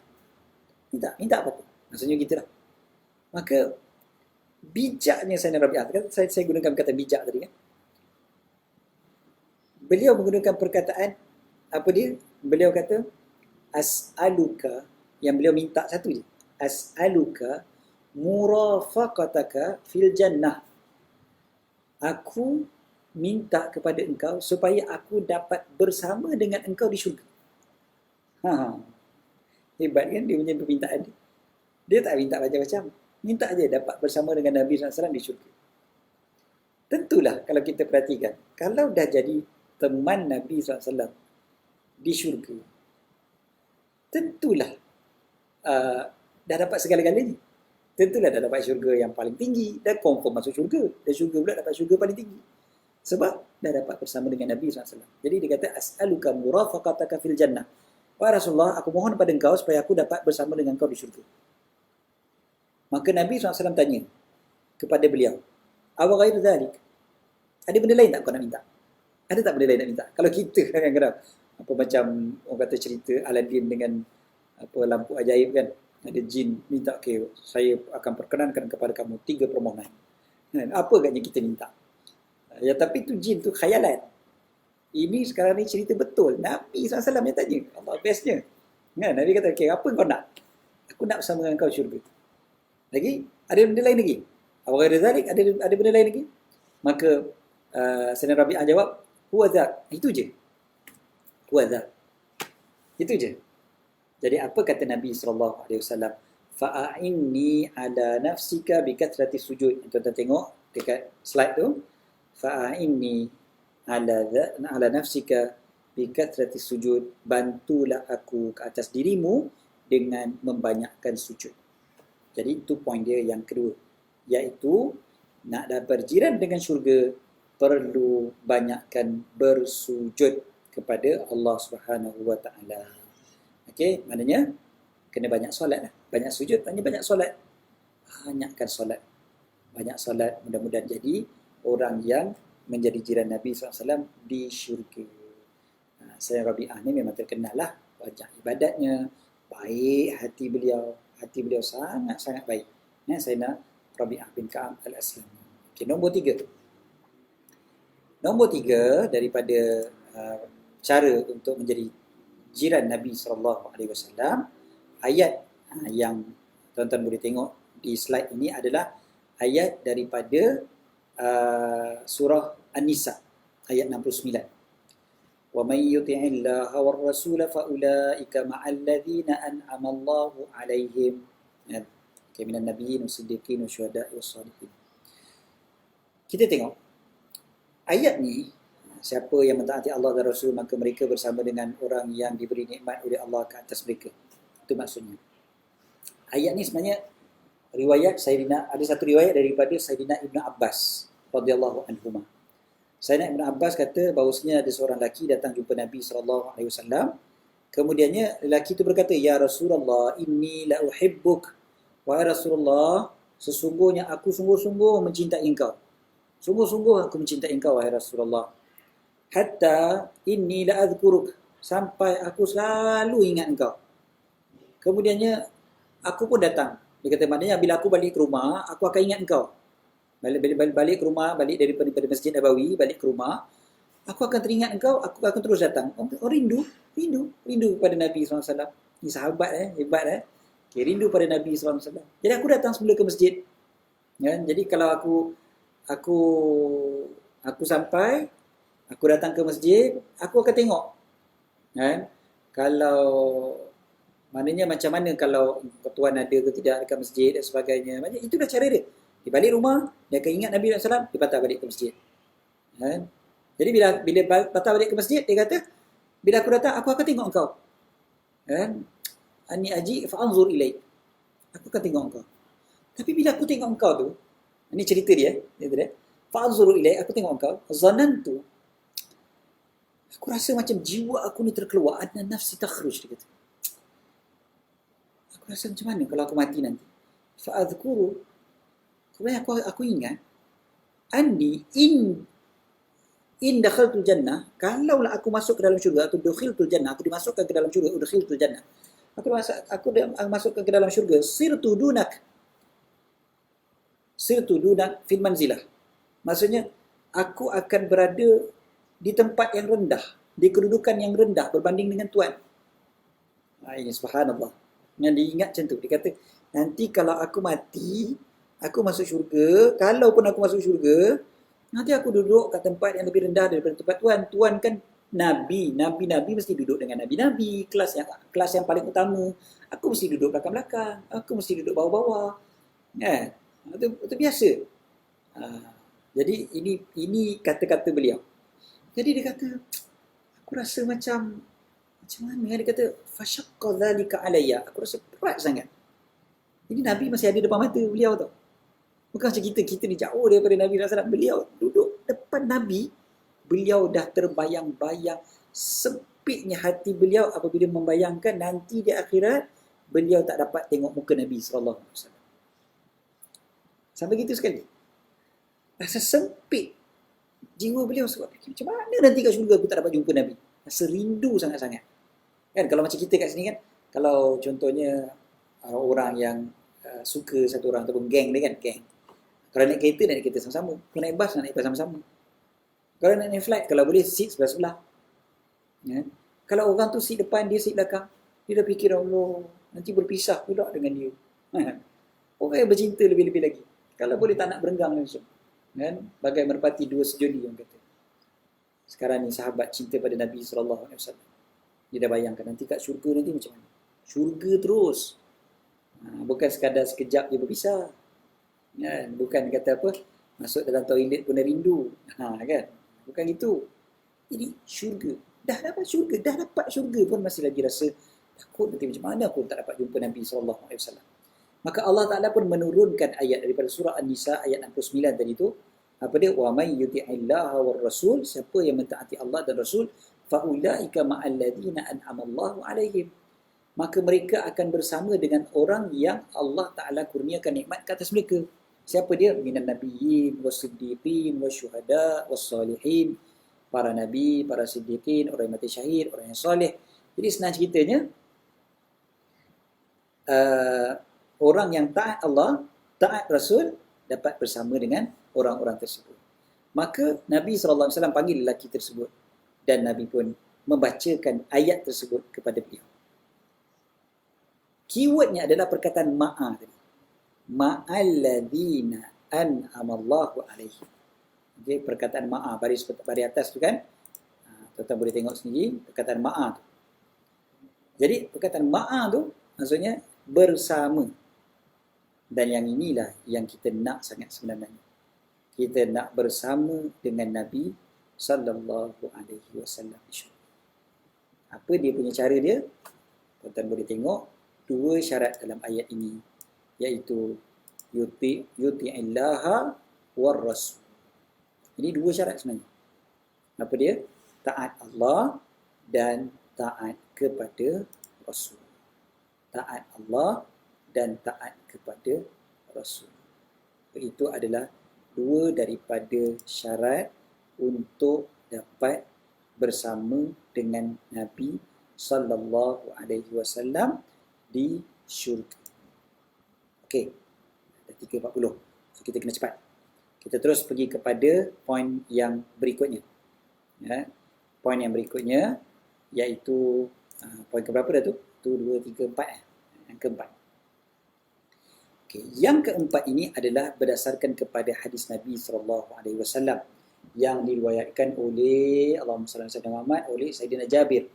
Minta apa-apa. Maksudnya gitulah. Maka bijaknya Sayyidina Rabi'ah, kan saya gunakan kata bijak tadi kan. Beliau menggunakan perkataan apa dia? Beliau kata as'aluka, yang beliau minta satu je. As'aluka murafaqataka fil jannah. Aku minta kepada engkau supaya aku dapat bersama dengan engkau di syurga. Hebat kan dia punya permintaan dia. Dia tak minta macam-macam. Minta aja dapat bersama dengan Nabi SAW di syurga. Tentulah kalau kita perhatikan, kalau dah jadi teman Nabi SAW di syurga, tentulah dah dapat segala-galanya. Tentulah dah dapat syurga yang paling tinggi. Dah confirm masuk syurga. Dan syurga pula dapat syurga paling tinggi. Sebab dah dapat bersama dengan Nabi SAW. Jadi dia kata, as'aluka murafaqataka fil jannah. Wahai Rasulullah, aku mohon pada engkau supaya aku dapat bersama dengan engkau di syurga. Maka Nabi SAW tanya kepada beliau, awa ghairu dhalik, ada benda lain tak kau nak minta? Ada tak benda lain nak minta? Kalau kita kadang-kadang apa macam orang kata cerita Aladdin dengan apa lampu ajaib kan, ada jin minta, okay, saya akan perkenankan kepada kamu 3 permohonan. Kan? Apa agaknya kita minta? Ya, tapi tu jin tu khayalan. Ini sekarang ni cerita betul. Nabi SAW yang tanya. Allah bestnya. Kan? Nabi kata, okay, apa kau nak? Aku nak bersama dengan kau syurga. Lagi? Ada benda lain lagi? Awal Rizalik, ada benda lain lagi? Maka Sayyidina Rabi'ah jawab, huwa dzak. Itu je. Huwa dzak. Itu je. Jadi apa kata Nabi SAW? Fa'a'inni ala nafsika bikathrati sujud. Tuan-tuan tengok dekat slide tu. Fa'a'inni ala nafsika bikathrati sujud. Bantulah aku ke atas dirimu dengan membanyakkan sujud. Jadi itu poin dia yang kedua. Iaitu nak dapat berjiran dengan syurga, perlu banyakkan bersujud kepada Allah Subhanahu Wa Taala. Okey, maknanya kena banyak solat lah. Banyak sujud, banyak solat. Banyakkan solat. Banyak solat, mudah-mudahan jadi orang yang menjadi jiran Nabi SAW di syurga. Sayyidina Rabi'ah ni memang terkenal lah. Banyak ibadatnya, baik hati beliau. Hati beliau sangat-sangat baik. Sayyidina Rabi'ah bin Ka'ab al-Aslami. Okay, nombor 3. Nombor 3 daripada cara untuk menjadi jiran Nabi SAW, ayat yang tuan-tuan boleh tengok di slide ini adalah ayat daripada surah An-Nisa ayat 69. Wa may yuti'illaha war rasul fa ulaika ma'al ladzina an'ama Allahu 'alaihim minan nabiyyin was-siddiqin wasyuhada'i was-shalihin. Kita tengok ayat ni, siapa yang mentaati Allah dan Rasul maka mereka bersama dengan orang yang diberi nikmat oleh Allah ke atas mereka. Itu maksudnya. Ayat ni sebenarnya riwayat Sayyidina, ada satu riwayat daripada Sayyidina Ibn Abbas radhiyallahu anhuma. Sayyidina Ibn Abbas kata bahawasanya ada seorang lelaki datang jumpa Nabi SAW. Kemudiannya lelaki itu berkata, ya Rasulullah, inni la uhibbuk. Wahai Rasulullah, sesungguhnya aku sungguh-sungguh mencintai engkau. Sungguh-sungguh aku mencintai engkau, wahai Rasulullah. Hatta inni la adhkuruk. Sampai aku selalu ingat engkau. Kemudiannya aku pun datang. Dia kata maknanya bila aku balik ke rumah, aku akan ingat engkau. Balik ke rumah, balik daripada Masjid Nabawi, balik ke rumah, aku akan teringat engkau, aku akan terus datang. Oh, rindu kepada Nabi SAW. Ini sahabat hebat Okay, rindu pada Nabi SAW. Jadi aku datang semula ke masjid. Ya, jadi kalau aku sampai, aku datang ke masjid, aku akan tengok. Kan? Kalau maknanya macam mana kalau tuan ada ke tidak dekat masjid dan sebagainya. Maknanya itu dah cara dia. Dia balik rumah, dia akan ingat Nabi SAW, dia patah balik ke masjid. Kan? Jadi bila patah balik ke masjid, dia kata, bila aku datang, aku akan tengok engkau. Kan? Ani aji fa'anzur ilaik. Aku akan tengok engkau. Tapi bila aku tengok engkau tu, ini cerita dia, fa'anzur ilaik, aku tengok engkau, zanantu, aku rasa macam jiwa aku ni terkeluar, adna nafsi takhruj, dia kata. Aku rasa macam mana kalau aku mati nanti? Fa'adhkuru, kemudian aku ingat, anni in dakhaltul jannah, kalaulah aku masuk ke dalam syurga, atau dukhiltul jannah, aku dimasukkan ke dalam syurga, udkhiltul jannah, aku masukkan ke dalam syurga, sirtu dunak fil manzilah. Maksudnya, aku akan berada di tempat yang rendah, di kedudukan yang rendah berbanding dengan Tuhan. Ini subhanallah. Yang diingat macam tu. Dia kata, nanti kalau aku mati, aku masuk syurga, kalaupun aku masuk syurga, nanti aku duduk kat tempat yang lebih rendah daripada tempat Tuhan. Tuhan kan Nabi mesti duduk dengan Nabi-Nabi, kelas yang paling utama. Aku mesti duduk belakang-belakang, aku mesti duduk bawah-bawah. Itu biasa. Jadi ini kata-kata beliau. Jadi dia kata, aku rasa macam mana? Dia kata, fashaqqa dhalika alayya. Aku rasa berat sangat. Ini Nabi masih ada depan mata beliau tau. Bukan macam kita ni jauh daripada Nabi SAW. Beliau duduk depan Nabi, beliau dah terbayang-bayang sempitnya hati beliau apabila membayangkan nanti di akhirat beliau tak dapat tengok muka Nabi SAW. Sampai gitu sekali. Rasa sempit jiwa beliau sebab fikir, macam mana nanti kat syurga aku tak dapat jumpa Nabi. rasa rindu sangat-sangat. Kan kalau macam kita kat sini kan, kalau contohnya orang yang suka satu orang ataupun geng dia kan, geng. Kalau naik kereta sama-sama. Kalau naik bas, nak naik bas sama-sama. Kalau nak naik flight, kalau boleh seat sebelah-sebelah. Ya. Kalau orang tu seat depan, dia seat belakang, dia dah fikir, Allah, nanti berpisah pula dengan dia. Orang yang bercinta lebih-lebih lagi. Kalau boleh tak nak berenggang langsung. Kan? Bagai merpati dua sejoli, yang kata. Sekarang ni sahabat cinta pada Nabi SAW. Dia dah bayangkan nanti kat syurga nanti macam mana. Syurga terus. Bukan sekadar sekejap dia berpisah. Kan? Bukan kata apa, masuk dalam toilet pun dah rindu. Kan? Bukan itu. Jadi syurga. Dah dapat syurga pun masih lagi rasa takut nanti macam mana aku tak dapat jumpa Nabi SAW. Maka Allah Ta'ala pun menurunkan ayat daripada surah An-Nisa ayat 69 tadi tu. Apa dia? Wa may yuti'illaha war rasul, siapa yang mentaati Allah dan Rasul, fa ulaika ma'al ladzina an'ama Allahu 'alaihim. Maka mereka akan bersama dengan orang yang Allah Ta'ala kurniakan nikmat ke atas mereka. Siapa dia? Minan nabiyyin was-siddiqin wasyuhada was-salihin. Para nabi, para siddiqin, orang yang mati syahid, orang yang soleh. Jadi senang ceritanya, orang yang taat Allah, taat Rasul, dapat bersama dengan orang-orang tersebut. Maka Nabi SAW panggil lelaki tersebut dan Nabi pun membacakan ayat tersebut kepada beliau. Keywordnya adalah perkataan ma'a tadi. Ma'alladzina an'amallahu alaihim. Okay, perkataan ma'a baris atas tu kan. Tuan-tuan boleh tengok sendiri perkataan ma'a tu. Jadi perkataan ma'a tu maksudnya bersama. Dan yang inilah yang kita nak sangat sebenarnya. Kita nak bersama dengan Nabi sallallahu alaihi wasallam. Apa dia punya cara dia? Tuan-tuan boleh tengok dua syarat dalam ayat ini, iaitu yuti'illaha war rasul. Ini dua syarat sebenarnya. Apa dia? Taat Allah dan taat kepada Rasul. Taat Allah dan taat kepada Rasul. Itu adalah dua daripada syarat untuk dapat bersama dengan Nabi sallallahu alaihi wasallam di syurga. Okey. Dah 3:40. So kita kena cepat. Kita terus pergi kepada poin yang berikutnya. Ya. Poin yang berikutnya iaitu poin keberapa dah tu? 1, 2, 3, 4. Yang keempat. Okay. Yang keempat ini adalah berdasarkan kepada hadis Nabi SAW yang diriwayatkan oleh Allahumma salli ala Sayyidina Muhammad oleh Sayyidina Jabir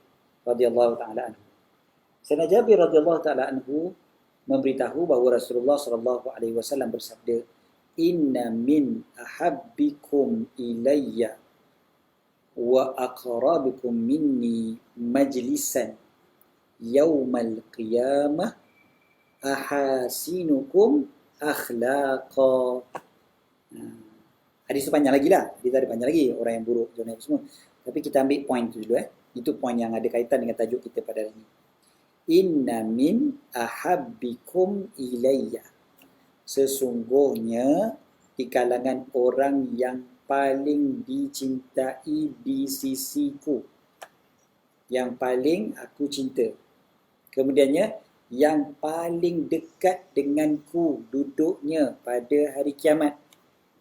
radhiyallahu taala anhu. Sayyidina Jabir radhiyallahu taala anhu memberitahu bahawa Rasulullah SAW bersabda, "Inna min ahabbikum ilayya wa aqrabikum minni majlisan yaumal qiyamah ahasinukum akhlaqa." Hadis tu panjang lagi lah. Dia ada panjang lagi. Orang yang buruk, zona semua. Tapi kita ambil poin tu dulu. Itu poin yang ada kaitan dengan tajuk kita pada hari ini. Inna min ahabbikum ilayya. Sesungguhnya di kalangan orang yang paling dicintai di sisiku. Yang paling aku cinta. Kemudiannya, yang paling dekat denganku duduknya pada hari kiamat.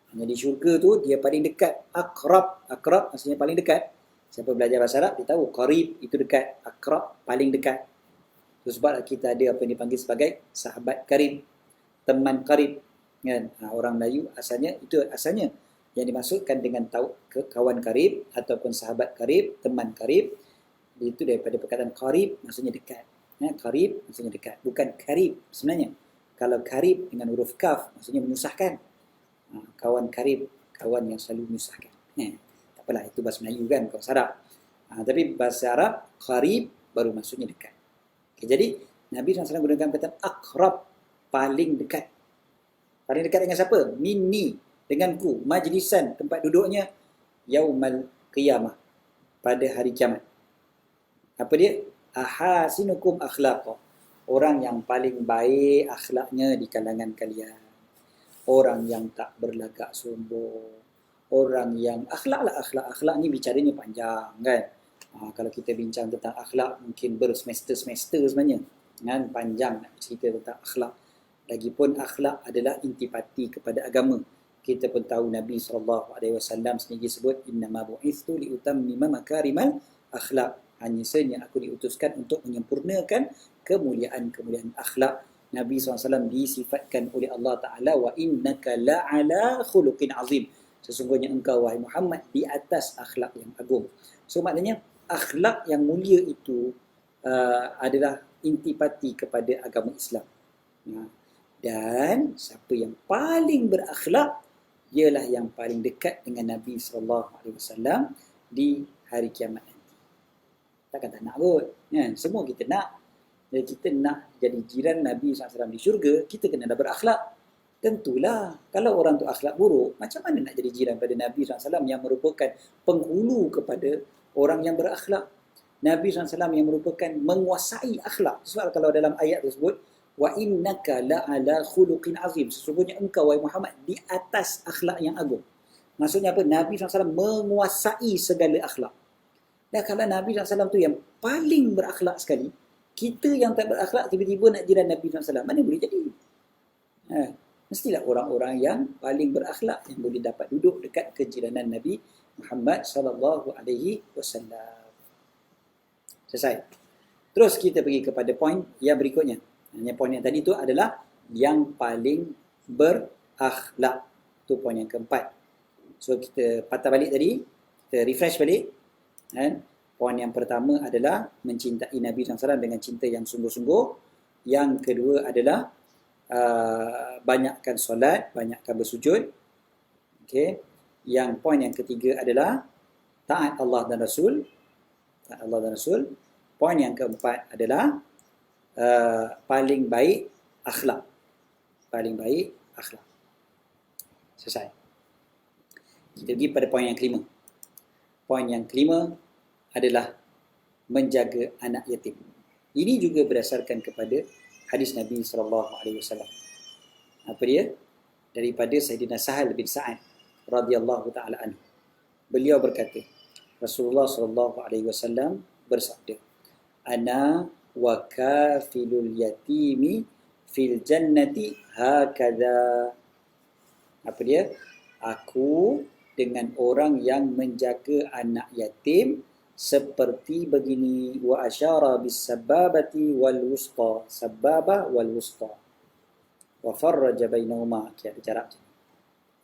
Di syurga tu, dia paling dekat. Akrab. Akrab maksudnya paling dekat. Siapa belajar bahasa Arab, dia tahu. Qarib itu dekat. Akrab paling dekat. Itu sebab kita ada apa yang dipanggil sebagai sahabat karib. Teman karib. Kan? Orang Melayu asalnya, itu asalnya. Yang dimaksudkan dengan kawan karib ataupun sahabat karib, teman karib. Itu daripada perkataan qarib, maksudnya dekat. Qarib maksudnya dekat. Bukan karib sebenarnya. Kalau karib dengan huruf kaf, maksudnya menyusahkan. Kawan karib, kawan yang selalu menyusahkan. Tak apalah, itu bahasa Melayu kan, bahasa Arab. Tapi bahasa Arab, qarib baru maksudnya dekat. Okay, jadi, Nabi SAW gunakan perkataan akrab, paling dekat. Paling dekat dengan siapa? Minni, denganku. Majlisan, tempat duduknya, yaumal qiyamah, pada hari kiamat. Apa dia? Ahasinukum akhlaqa. Orang yang paling baik akhlaknya di kalangan kalian. Orang yang tak berlagak sombong. Orang yang akhlak lah, akhlak. Akhlak ni bicaranya panjang kan. Kalau kita bincang tentang akhlak mungkin bersemester-semester sebenarnya, kan, panjang nak cerita tentang akhlak. Lagipun akhlak adalah intipati kepada agama. Kita pun tahu Nabi SAW sendiri sebut innama bu'ithu liutammima makarimal akhlak. Hanya saja aku diutuskan untuk menyempurnakan kemuliaan-kemuliaan akhlak. Nabi SAW disifatkan oleh Allah Ta'ala wa innaka la'ala khuluqin azim. Sesungguhnya engkau wahai Muhammad di atas akhlak yang agung. So maknanya akhlak yang mulia itu adalah intipati kepada agama Islam. Dan siapa yang paling berakhlak ialah yang paling dekat dengan Nabi SAW di hari kiamat nanti. Takkan tak nak kot, kan? Semua kita nak. Jadi kita nak jadi jiran Nabi SAW di syurga, kita kena dah berakhlak. Tentulah, kalau orang tu akhlak buruk, macam mana nak jadi jiran pada Nabi SAW yang merupakan penghulu kepada orang yang berakhlak. Nabi SAW yang merupakan menguasai akhlak. Sebab kalau dalam ayat tersebut, wa innaka la'ala khuluqin azim. Sesungguhnya engkau, wahai Muhammad, di atas akhlak yang agung. Maksudnya apa? Nabi SAW menguasai segala akhlak. Dan kalau Nabi SAW tu yang paling berakhlak sekali, kita yang tak berakhlak tiba-tiba nak jiran Nabi SAW, mana boleh jadi? Mestilah orang-orang yang paling berakhlak yang boleh dapat duduk dekat kejiranan Nabi Muhammad SAW. Selesai. Terus kita pergi kepada poin yang berikutnya. Poin yang tadi tu adalah yang paling berakhlak. Itu poin yang keempat. So kita patah balik tadi, kita refresh balik. Poin yang pertama adalah mencintai Nabi SAW dengan cinta yang sungguh-sungguh. Yang kedua adalah banyakkan solat, banyakkan bersujud. Okay. Yang poin yang ketiga adalah taat Allah dan Rasul. Taat Allah dan Rasul. Poin yang keempat adalah paling baik akhlak. Paling baik akhlak. Selesai. Kita pergi pada poin yang kelima. Poin yang kelima adalah menjaga anak yatim. Ini juga berdasarkan kepada hadis Nabi SAW. Apa dia? Daripada Sayyidina Sahal bin Sa'ad radhiyallahu ta'ala anhu. Beliau berkata, Rasulullah SAW bersabda, Ana wa kafilul yatimi fil jannati hakadha. Apa dia? Aku dengan orang yang menjaga anak yatim seperti begini. Wa asyara bis sababati wal wusta. Sababa wal wusta. Wa farraja bainahuma. Ada jarak.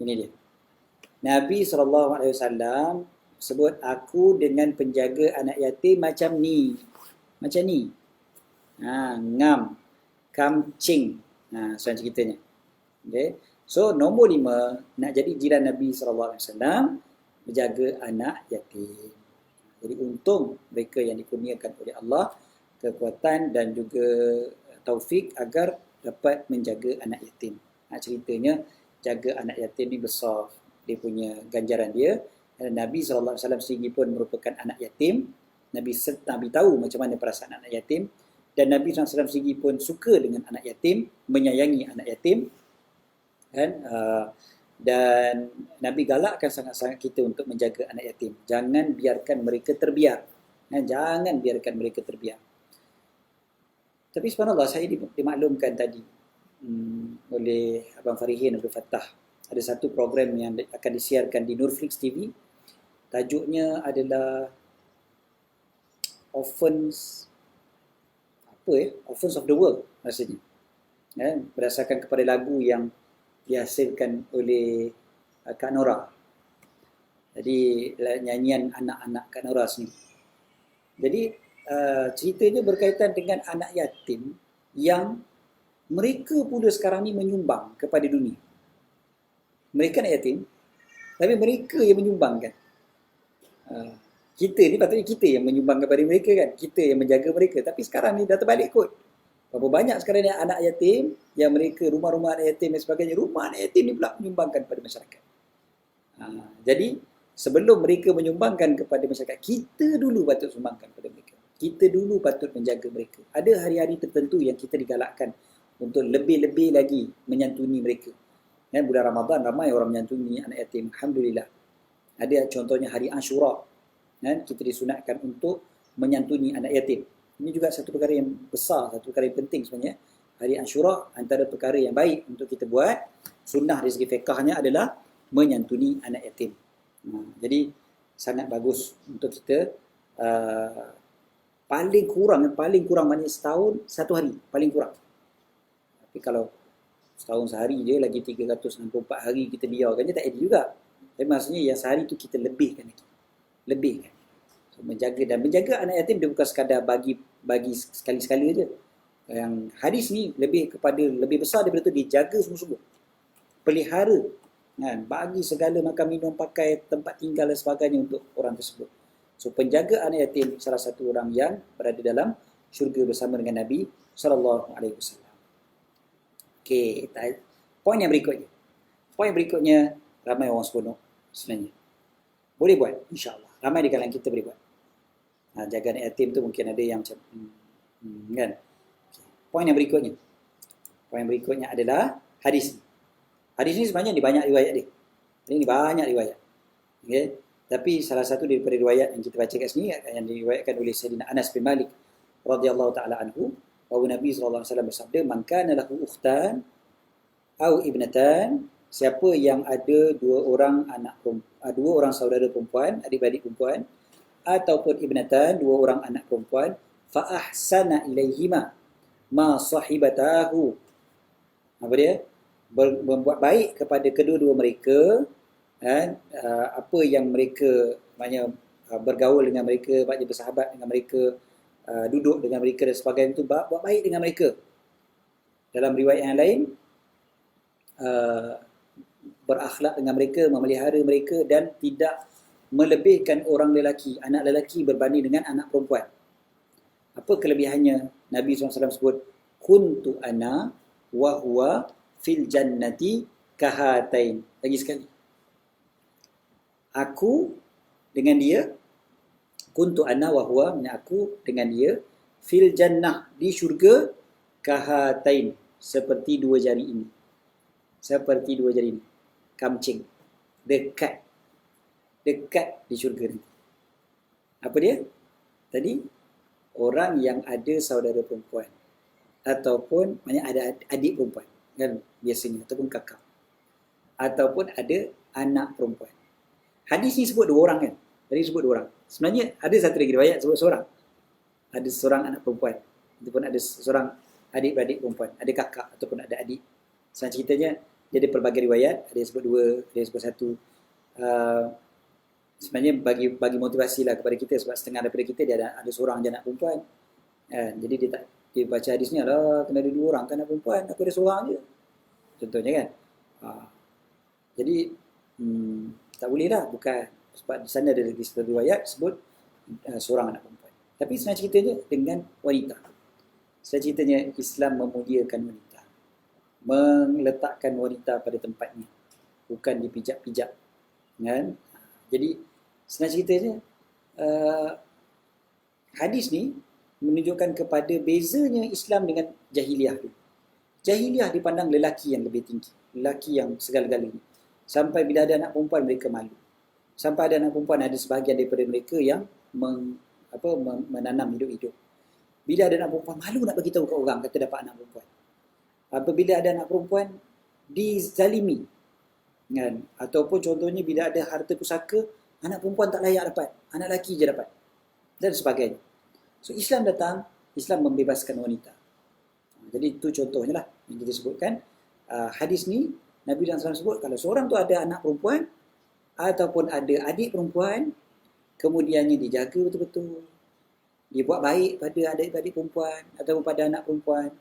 Ini dia. Nabi SAW sebut aku dengan penjaga anak yatim macam ni. Macam ni. Ngam. Kamcing. Soalan ceritanya. Okay. So, nombor 5, nak jadi jiran Nabi SAW, menjaga anak yatim. Jadi untung mereka yang dikurniakan oleh Allah kekuatan dan juga taufik agar dapat menjaga anak yatim. Ceritanya, jaga anak yatim ni besar. Dia punya ganjaran dia. Dan Nabi SAW sendiri pun merupakan anak yatim. Nabi tahu macam mana perasaan anak yatim. Dan Nabi SAW sendiri pun suka dengan anak yatim, menyayangi anak yatim. Dan Nabi galakkan sangat-sangat kita untuk menjaga anak yatim. Jangan biarkan mereka terbiar. Jangan biarkan mereka terbiar. Tapi subhanallah, saya dimaklumkan tadi oleh Abang Farihin Abdul Fattah. Ada satu program yang akan disiarkan di Nurflix TV. Tajuknya adalah Orphans of the World rasanya. Berdasarkan kepada lagu yang dihasilkan oleh Kak Nora. Jadi nyanyian anak-anak Kak Nora sendiri. Jadi ceritanya berkaitan dengan anak yatim yang mereka pula sekarang ni menyumbang kepada dunia. Mereka anak yatim, tapi mereka yang menyumbangkan. Kita ni patutnya kita yang menyumbang kepada mereka kan. Kita yang menjaga mereka. Tapi sekarang ni dah terbalik kot. Berapa banyak sekarang ni anak yatim yang mereka, rumah-rumah anak yatim dan sebagainya, rumah anak yatim ni pula menyumbangkan kepada masyarakat. Jadi sebelum mereka menyumbangkan kepada masyarakat, kita dulu patut sumbangkan kepada mereka. Kita dulu patut menjaga mereka. Ada hari-hari tertentu yang kita digalakkan untuk lebih-lebih lagi menyantuni mereka. Bulan Ramadan ramai orang menyantuni anak yatim. Alhamdulillah. Ada contohnya hari Ashura. Dan kita disunatkan untuk menyantuni anak yatim. Ini juga satu perkara yang besar, satu perkara yang penting sebenarnya. Hari Ashura antara perkara yang baik untuk kita buat, sunnah dari segi fiqahnya adalah menyantuni anak yatim. Jadi sangat bagus untuk kita paling kurang maknanya setahun satu hari paling kurang. Tapi kalau setahun sehari je lagi 364 hari kita biarkan je tak ada juga. Tapi maksudnya yang sehari tu kita lebihkan lagi. Lebihkan. So, menjaga anak yatim dia bukan sekadar bagi sekali-sekali je. Yang hadis ni lebih besar daripada tu, dijaga sungguh-sungguh. Pelihara, kan, bagi segala makan minum, pakai, tempat tinggal dan sebagainya untuk orang tersebut. So penjaga anak yatim salah satu orang yang berada dalam syurga bersama dengan Nabi SAW. Okey, poin yang berikutnya. Poin berikutnya, ramai orang seronok sebenarnya. Boleh buat, insya-Allah. Ramai di kalangan kita boleh buat. Jaga anak yatim tu mungkin ada yang macam kan. Poin yang berikutnya. Poin yang berikutnya adalah hadis. Hadis ni sebenarnya banyak riwayat dia. Ini banyak riwayat. Okey. Tapi salah satu daripada riwayat yang kita baca kat sini yang diriwayatkan oleh Sayyidina Anas bin Malik radhiyallahu taala anhu, bahawa Nabi sallallahu alaihi wasallam bersabda, "Man kana lahu ukhtan au ibnatan," siapa yang ada dua orang saudara perempuan, adik-beradik perempuan, ataupun ibnatan, dua orang anak perempuan, fa ahsana ilaihima ma sahibatahu. Apa dia? Membuat baik kepada kedua-dua mereka, apa yang mereka maknanya bergaul dengan mereka, maknanya bersahabat dengan mereka, duduk dengan mereka dan sebagainya, itu buat baik dengan mereka. Dalam riwayat yang lain, berakhlak dengan mereka, memelihara mereka dan tidak melebihkan orang lelaki, anak lelaki berbanding dengan anak perempuan. Apa kelebihannya? Nabi SAW sebut, kuntu ana wa huwa fil jannati kahatain. Lagi sekali, aku dengan dia, kuntu ana wa huwa, aku dengan dia, fil jannah, di syurga, kahatain, seperti dua jari ini. Seperti dua jari ini. Kamcing. Dekat di syurga ni. Apa dia? Tadi, orang yang ada saudara perempuan. Ataupun, maknanya ada adik perempuan. Kan, biasanya. Ataupun kakak. Ataupun ada anak perempuan. Hadis ni sebut dua orang kan? Tadi sebut dua orang. Sebenarnya ada satu lagi riwayat sebut seorang. Ada seorang anak perempuan. Ataupun ada seorang adik-beradik perempuan. Ada kakak ataupun ada adik. Sebenarnya ceritanya, dia ada pelbagai riwayat. Ada yang sebut dua, ada yang sebut satu. Sebenarnya bagi motivasi lah kepada kita, sebab setengah daripada kita dia ada seorang je anak perempuan. Jadi dia baca hadis ni, alah kena ada dua orang kan anak perempuan, aku ada seorang je. Contohnya kan. Jadi tak boleh dah, bukan. Sebab di sana ada lagi satu riwayat sebut seorang anak perempuan. Tapi sebenarnya ceritanya dengan wanita. Sebenarnya ceritanya Islam memuliakan wanita. Meletakkan wanita pada tempatnya. Bukan dipijak-pijak. Kan? Jadi sebenarnya ceritanya hadis ni menunjukkan kepada bezanya Islam dengan jahiliah dulu. Jahiliah dipandang lelaki yang lebih tinggi. Lelaki yang segala-galanya. Sampai bila ada anak perempuan mereka malu. Sampai ada anak perempuan, ada sebahagian daripada mereka yang menanam hidup-hidup. Bila ada anak perempuan, malu nak bagi tahu ke orang kata dapat anak perempuan. Apabila ada anak perempuan, dizalimi. Kan? Ataupun contohnya bila ada harta pusaka, anak perempuan tak layak dapat, anak lelaki je dapat. Dan sebagainya. So Islam datang, Islam membebaskan wanita. Jadi itu contohnya lah yang kita sebutkan. Hadis ni, Nabi SAW sebut, kalau seorang tu ada anak perempuan, ataupun ada adik perempuan, kemudiannya dijaga betul-betul, dia buat baik pada adik-adik perempuan ataupun pada anak perempuan,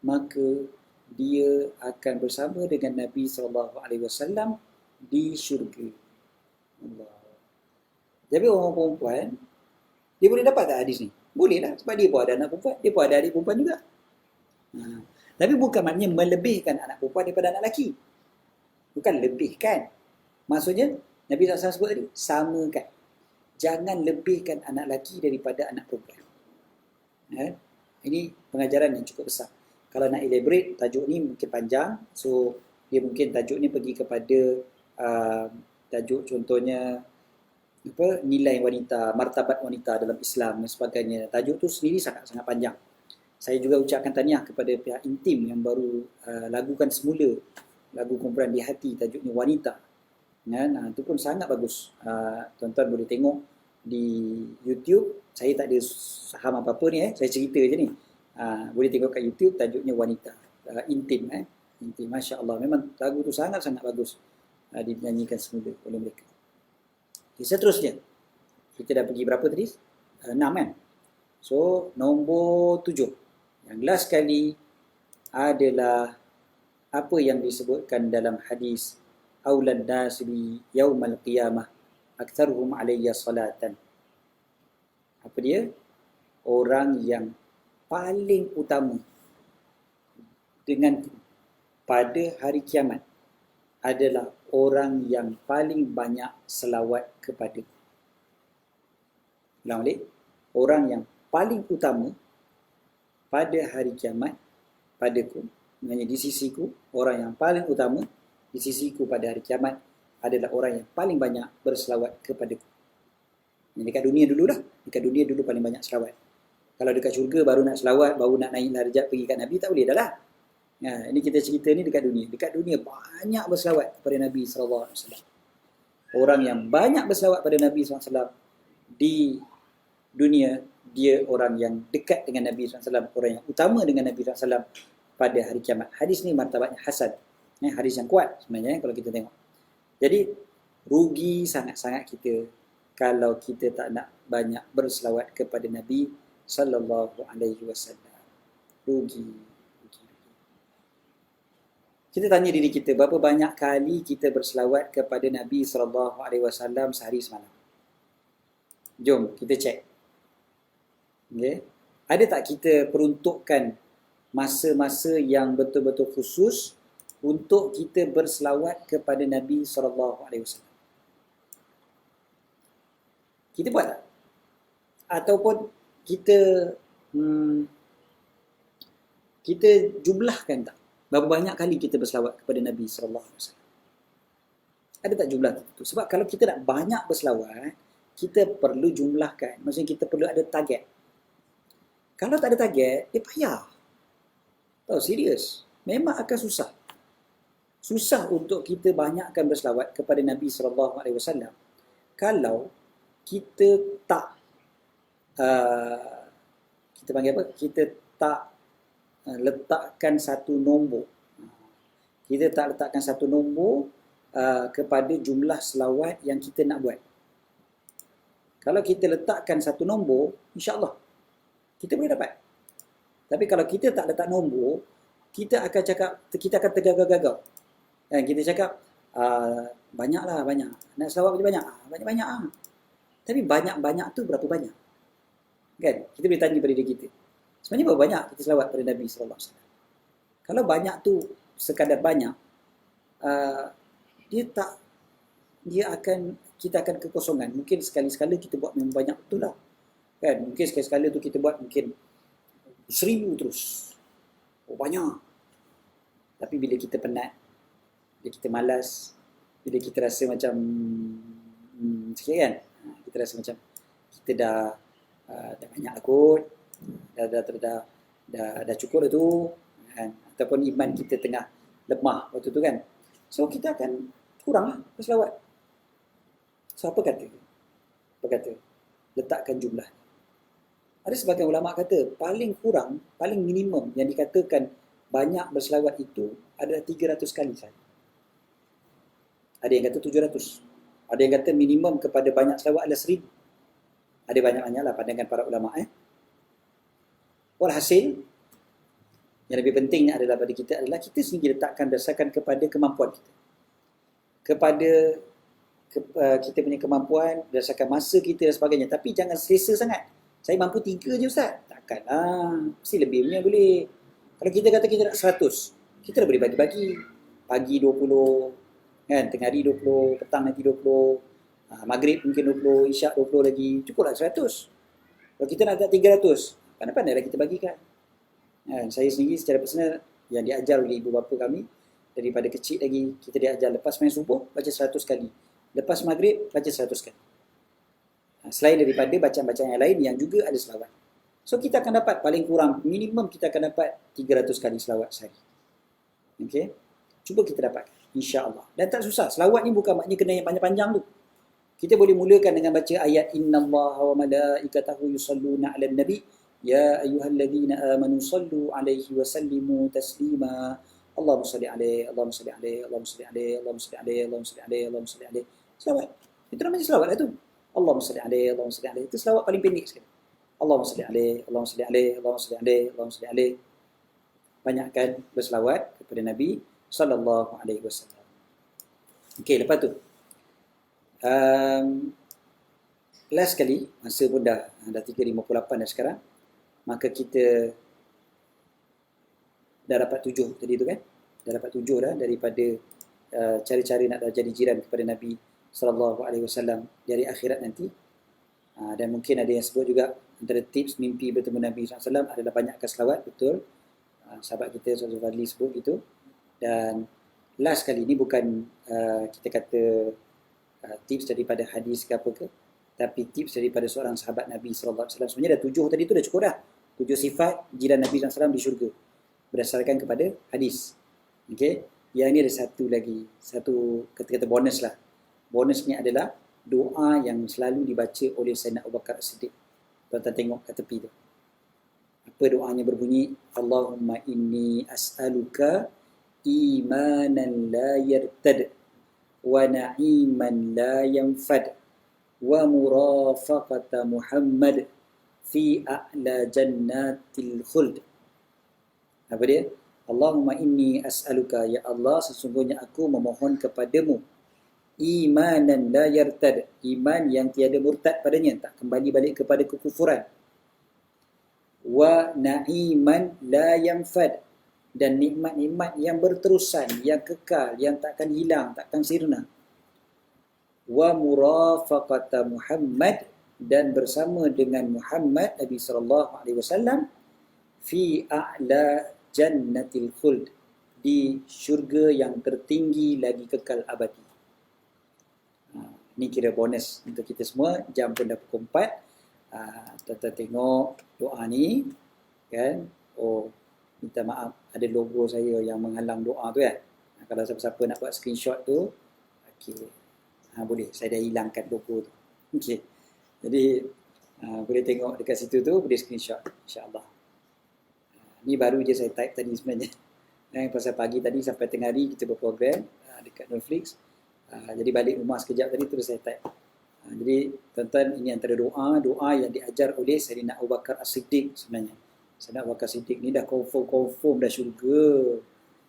maka dia akan bersama dengan Nabi SAW di syurga. Allah. Jadi orang perempuan, dia boleh dapat tak hadis ni? Boleh lah, sebab dia pun ada anak perempuan, dia pun ada adik perempuan juga. Tapi bukan maknanya melebihkan anak perempuan daripada anak lelaki. Bukan lebihkan. Maksudnya, Nabi SAW sebut tadi, samakan. Jangan lebihkan anak lelaki daripada anak perempuan. Ini pengajaran yang cukup besar. Kalau nak elaborate, tajuk ni mungkin panjang. So, dia mungkin tajuk ni pergi kepada tajuk contohnya nilai wanita, martabat wanita dalam Islam dan sebagainya. Tajuk tu sendiri sangat-sangat panjang. Saya juga ucapkan tahniah kepada pihak Intim yang baru lagukan semula lagu kumpulan Di Hati, tajuknya Wanita. Kan? Itu pun sangat bagus. Tuan-tuan boleh tengok di YouTube. Saya tak ada saham apa-apa ni, saya cerita je ni. Boleh tengok kat YouTube, tajuknya Wanita. Intim. Intim, Masya Allah. Memang lagu tu sangat-sangat bagus. Dinyanyikan semula oleh mereka. Okay, seterusnya. Kita dah pergi berapa tadi? 6 kan? So, nombor 7. Yang last kali adalah apa yang disebutkan dalam hadis aulad nas bi yaumal qiyamah aktsaruhum alayya salatan. Apa dia? Orang yang paling utama dengan pada hari kiamat adalah orang yang paling banyak selawat kepada. Ulang balik. Orang yang paling utama pada hari kiamat padaku, maknanya di sisiku, orang yang paling utama di sisiku pada hari kiamat adalah orang yang paling banyak berselawat kepadaku. Ini dekat dunia dulu lah. Dekat dunia dulu paling banyak selawat. Kalau dekat syurga baru nak selawat, baru nak naik darjat pergi kat Nabi, tak boleh dah lah. Ini kita cerita ni dekat dunia. Dekat dunia banyak berselawat kepada Nabi SAW. Orang yang banyak berselawat pada Nabi SAW di dunia, dia orang yang dekat dengan Nabi SAW, orang yang utama dengan Nabi SAW pada hari kiamat. Hadis ni martabatnya hasan. Hadis yang kuat sebenarnya kalau kita tengok. Jadi, rugi sangat-sangat kita kalau kita tak nak banyak berselawat kepada Nabi SAW. Rugi. Kita tanya diri kita, berapa banyak kali kita berselawat kepada Nabi SAW sehari semalam? Jom kita cek. Okay. Ada tak kita peruntukkan masa-masa yang betul-betul khusus untuk kita berselawat kepada Nabi SAW? Kita buat tak? Ataupun kita kita jumlahkan tak? Berapa banyak kali kita berselawat kepada Nabi SAW? Ada tak jumlah itu? Sebab kalau kita nak banyak berselawat, kita perlu jumlahkan. Maksudnya kita perlu ada target. Kalau tak ada target, dia payah. Tahu, serius. Memang akan susah. Susah untuk kita banyakkan berselawat kepada Nabi SAW kalau kita tak kita panggil apa? Kita tak letakkan satu nombor. Kita tak letakkan satu nombor kepada jumlah selawat yang kita nak buat. Kalau kita letakkan satu nombor, insya-Allah kita boleh dapat. Tapi kalau kita tak letak nombor, kita akan cakap, kita akan tergagap-gagap. Dan kita cakap, banyaklah, banyak. Nak selawat banyak? Banyak-banyak. Tapi banyak-banyak tu berapa banyak? Kan? Kita boleh tanya pada diri kita. Sebenarnya berapa banyak kita selawat pada Nabi SAW? Kalau banyak tu sekadar banyak, kita akan kekosongan. Mungkin sekali-sekala kita buat memang banyak betul lah. Kan? Mungkin sekali-sekala tu kita buat mungkin 1000 terus. Oh, banyak. Tapi bila kita penat, bila kita malas, bila kita rasa macam sikit kan? Kita rasa macam kita dah banyak kot, dah cukup dah tu, kan? Ataupun iman kita tengah lemah waktu tu kan. So kita akan kurang lah berselawat. So apa kata? Letakkan jumlah. Ada sebagian ulama kata paling kurang, paling minimum yang dikatakan banyak berselawat itu adalah 300 kali sahaja. Ada yang kata 700. Ada yang kata minimum kepada banyak selawat adalah 1000. Ada banyak-banyak lah pandangan para ulama. Walhasil, yang lebih pentingnya adalah pada kita adalah kita sendiri letakkan berdasarkan kepada kemampuan kita. Kepada kita punya kemampuan, berdasarkan masa kita dan sebagainya. Tapi jangan selesa sangat. Saya mampu 3 je Ustaz. Takkanlah. Mesti lebih punya boleh. Kalau kita kata kita nak 100, kita dah boleh bagi-bagi. Pagi 20, kan? Tengah hari 20, petang nanti 20, maghrib mungkin 20, isyak 20 lagi. Cukuplah 100. Kalau kita nak tak 300, pandai-pandai lah kita bagikan. Saya sendiri secara personal yang diajar oleh ibu bapa kami, daripada kecil lagi kita diajar lepas main subuh baca 100 kali. Lepas maghrib baca 100 kali. Selain daripada bacaan-bacaan yang lain yang juga ada selawat. So kita akan dapat paling kurang minimum kita akan dapat 300 kali selawat sehari. Okey. Cuba kita dapat insya-Allah. Dan tak susah. Selawat ni bukan maknanya kena yang panjang-panjang tu. Kita boleh mulakan dengan baca ayat innallaha wa malaikatahu yusalluna 'alan nabi ya ayyuhalladzina amanu sallu 'alaihi wa sallimu taslima. Allahumma salli 'alaihi, Allahumma salli 'alaihi, Allahumma salli 'alaihi, Allahumma salli 'alaihi, Allahumma salli 'alaihi, Allahumma salli 'alaihi. Selawat. Itu namanya selawat lah tu. Allahumma salli 'alaihi, Allahumma salli 'alaihi. Itu selawat paling pendek sekali. Allahumma salli 'alaihi, Allahumma salli 'alaihi, Allahumma salli 'alaihi, Allahumma salli 'alaihi. Banyakkan berselawat kepada Nabi sallallahu alaihi wasallam. Okey, lepas tu last sekali, masa pun dah 3.58 dah sekarang, maka kita dah dapat 7 tadi tu kan, dah dapat 7 dah daripada cara-cara nak jadi jiran kepada Nabi sallallahu alaihi wasallam dari akhirat nanti. Dan mungkin ada yang sebut juga antara tips mimpi bertemu Nabi SAW adalah banyakkan selawat, betul. Sahabat kita Ustaz Fadli sebut gitu. Dan last kali ni bukan kita kata tips daripada hadis ke apa ke, tapi tips daripada seorang sahabat Nabi SAW. Sebenarnya dah 7 tadi tu dah cukup dah. 7 sifat jiran Nabi SAW di syurga berdasarkan kepada hadis. Okey. Yang ni ada satu lagi, satu kata-kata bonus lah. Bonusnya adalah doa yang selalu dibaca oleh Sayyidina Abu Bakar As-Siddiq. Tuan-tuan tengok kat tepi tu. Apa doanya berbunyi? Allahumma inni as'aluka imanan la yartad wa na'iman la yanfad wa murafaqata Muhammad fi a'la jannatil khuld. Apa dia? Allahumma inni as'aluka, ya Allah sesungguhnya aku memohon kepadamu imanan la yartad, iman yang tiada murtad padanya, tak kembali balik kepada kekufuran. Wa na'iman la yanfad, dan nikmat-nikmat yang berterusan, yang kekal, yang takkan hilang, takkan sirna. Wa murafaqata Muhammad, dan bersama dengan Muhammad Nabi sallallahu alaihi wasallam fi a'la jannatil khuld, di syurga yang tertinggi lagi kekal abadi. Ini kira bonus untuk kita semua. Jam pun dah pukul 4. Tuan-tuan tengok doa ni kan. Oh, minta maaf ada logo saya yang menghalang doa tu kan. Kalau siapa-siapa nak buat screenshot tu, okey. Boleh, saya dah hilangkan logo tu. Okey. Jadi boleh tengok dekat situ tu, boleh screenshot insya-Allah. Ni baru je saya type tadi sebenarnya. Pasal pagi tadi sampai tengah hari kita berprogram dekat Netflix. Jadi balik rumah sekejap tadi terus saya type. Jadi tuan-tuan, ini antara doa yang diajar oleh Sayyidina Abu Bakar As-Siddiq sebenarnya. Sayyidina Abu Bakar As-Siddiq ni dah confirm dah syurga.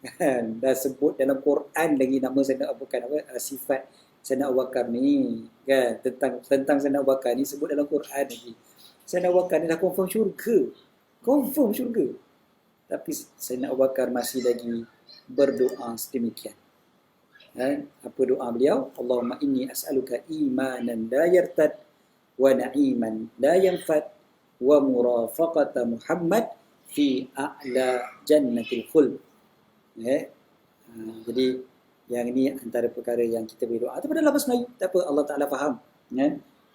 Kan? Dah sebut dalam Quran lagi nama Sayyidina Abu Bakar, sifat Sayyidina Abu Bakar ni kan, tentang Sayyidina Abu Bakar ni sebut dalam Quran lagi. Sayyidina Abu Bakar ni dah confirm syurga. Confirm syurga. Tapi Sayyidina Abu Bakar masih lagi berdoa sedemikian. Apa doa beliau? Allahumma inni as'aluka imanan la yartad wa na'iman la yanfad wa murafaqata Muhammad fi a'la jannatil khuld. Jadi yang ini antara perkara yang kita boleh doa. Itu pada lafaz Melayu, tak apa, Allah Ta'ala faham.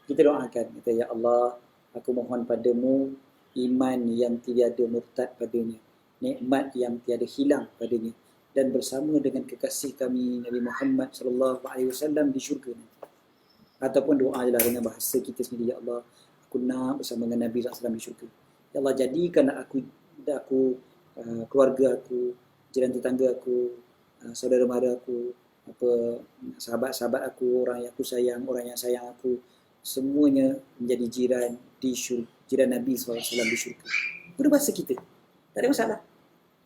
Kita doakan, kata, ya Allah, aku mohon padamu iman yang tiada murtad padanya, nikmat yang tiada hilang padanya, dan bersama dengan kekasih kami Nabi Muhammad sallallahu alaihi wasallam di syurga nanti. Ataupun doa adalah dengan bahasa kita sendiri, ya Allah, aku nak bersama dengan Nabi sallallahu alaihi wasallam di syurga. Ya Allah, jadikan aku keluarga aku, jiran tetangga aku, saudara mara aku, sahabat-sahabat aku, orang yang aku sayang, orang yang sayang aku, semuanya menjadi jiran di syurga, jiran Nabi sallallahu alaihi wasallam di syurga. Itu bahasa kita. Tak ada masalah.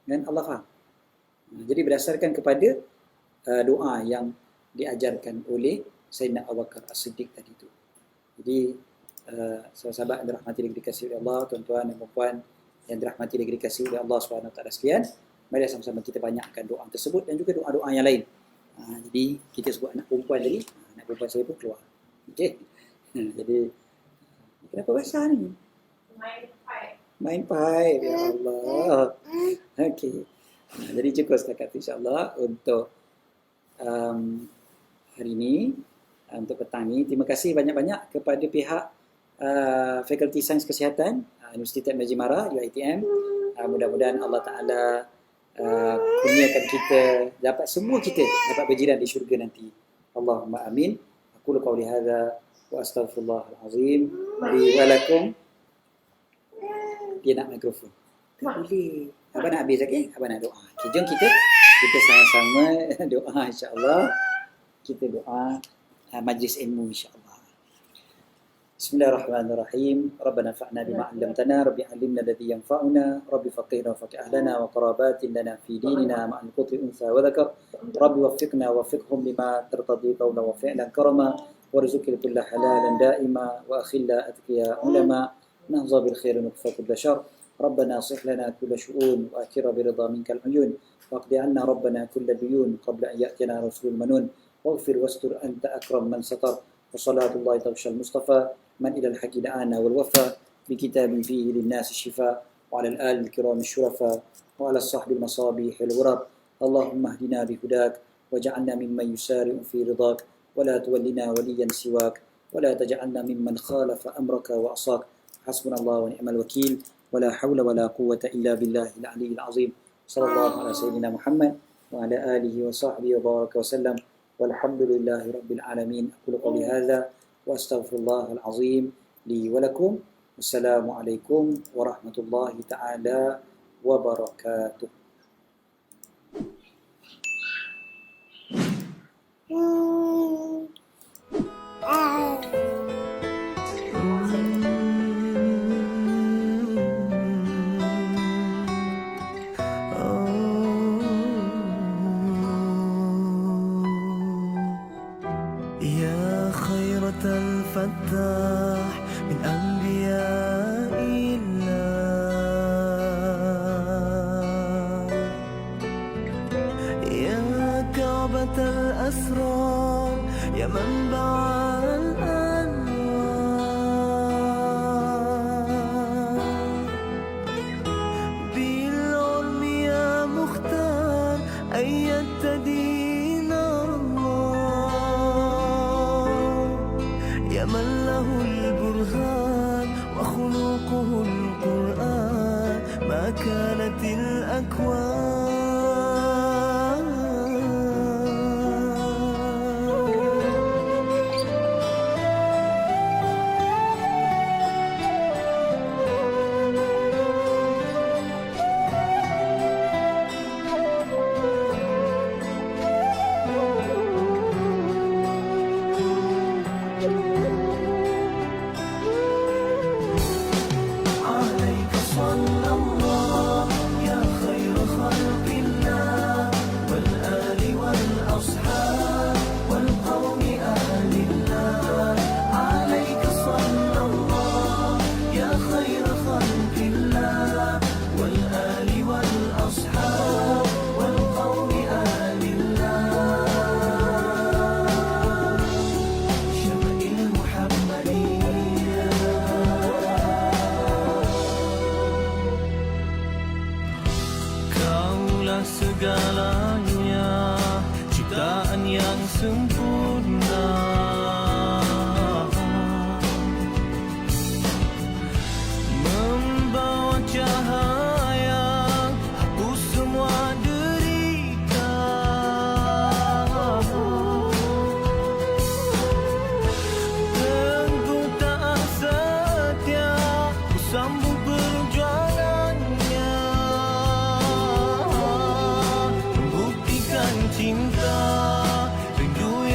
Dan Allah faham. Jadi berdasarkan kepada doa yang diajarkan oleh Sayyidina Abu Bakar As-Siddiq tadi tu. Jadi sahabat-sahabat yang dirahmati dan dikasihi oleh Allah, tuan-tuan dan puan-puan yang dirahmati dan dikasihi oleh Allah Subhanahu Wa Taala sekalian, mari sama-sama kita banyakkan doa tersebut dan juga doa-doa yang lain. Jadi kita sebut anak perempuan tadi, anak perempuan saya pun keluar. Okey. Jadi kenapa basah ni? Main pipe. Ya Allah. Okey. Jadi cukup setakat insya-Allah untuk hari ini, untuk petang ni. Terima kasih banyak-banyak kepada pihak Fakulti Sains Kesihatan Universiti Tan Najib Mara UiTM. Mudah-mudahan Allah Ta'ala kurniakan kita, semua kita dapat berjiran di syurga nanti. Allahumma amin. Aku qauli hadza wa astaghfirullahal azim li wa lakum. Dia nak mikrofon. Tak boleh. Abang nak habis lagi? Abang nak doa. Okay, jom kita sama-sama doa, insya-Allah. Kita doa majlis ilmu, insya-Allah. Bismillahirrahmanirrahim. Rabbana fa'na bima 'allamtana, rabbi 'allimna alladhi yanfa'una, rabbi faqihna wa faqih ahlana wa qarabatin lana fi dinina ma'al qutri unsa wa dhakar. Rabbi waffiqna wa waffiqhum lima tartadi qawlan wa fi'lan karama warzuqil kulla halalan da'ima wa akhilla atqiya ulama nahza bil khair nukfa kulla syarr. ربنا صلح لنا كل شؤون وأكر برضا منك العيون واقض عنا ربنا كل ديون قبل أن يأتينا رسول المنون واغفر واستر أنت أكرم من ستر وصلاة الله تغشى المصطفى من إلى الحق دعانا والوفى بكتاب فيه للناس الشفاء وعلى الآل الكرام الشرفاء وعلى الصحب المصابيح الغرب اللهم اهدنا بهداك وجعلنا ممن يسارع في رضاك ولا تولنا وليا سواك ولا تجعلنا ممن خالف أمرك وعصاك حسبنا الله ونعم الوكيل ولا حول ولا قوة إلا بالله العلي العظيم صلى الله على سيدنا محمد وعلى آله وصحبه وبارك وسلم والحمد لله رب العالمين. أقول قولي هذا وأستغفر الله العظيم لي ولكم والسلام عليكم ورحمة الله تعالى وبركاته. الفتاح من أنبياء الله يا كعبة الأسرار يا منبع الأنوار بالعلم يا مختار أيدت دين يا من له البرهان وخلقه القرآن ما كانت الأكوان segalanya, ciptaan yang sempurna, membawa cahaya, hapus semua derita, teguh taat setia, ku sambung perjuangannya, cinta, rindu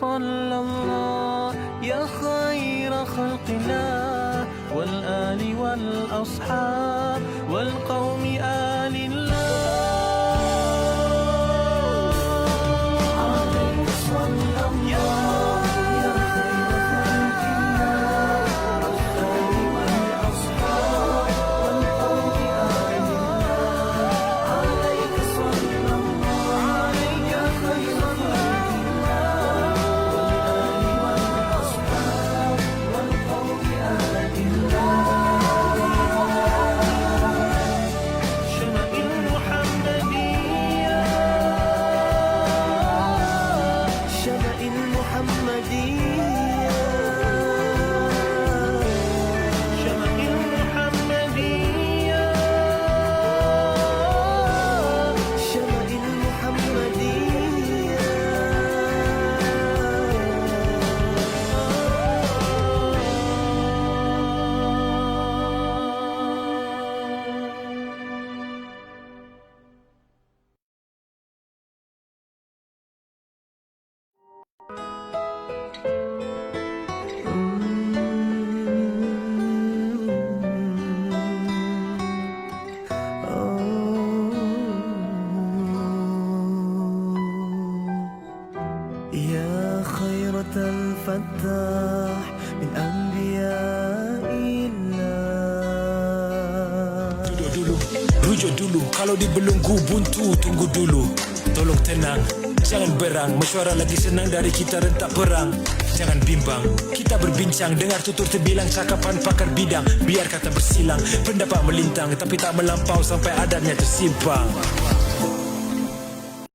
صلى الله يا خير خلق الله والآل والأصحاب والقوم آل الله عليك صلى الله يا خير خلق الله والآل والأصحاب والقوم آل الله عليك صلى الله عليك خير خلق الله والآل والأصحاب والقوم آل الله شمائل محمدية شمائل محمدية شمائل محمدية شمائل محمدية يا خيرة الفتاح من أنبياء الله Duduk dulu, rujuk dulu. Kalau dibelenggu buntu, tunggu dulu. Tolong tenang, jangan berang. Mesyuarat lagi senang dari kita rentak perang. Jangan bimbang, kita berbincang. Dengar tutur terbilang cakapan pakar bidang. Biar kata bersilang, pendapat melintang, tapi tak melampau sampai adanya tersimpang.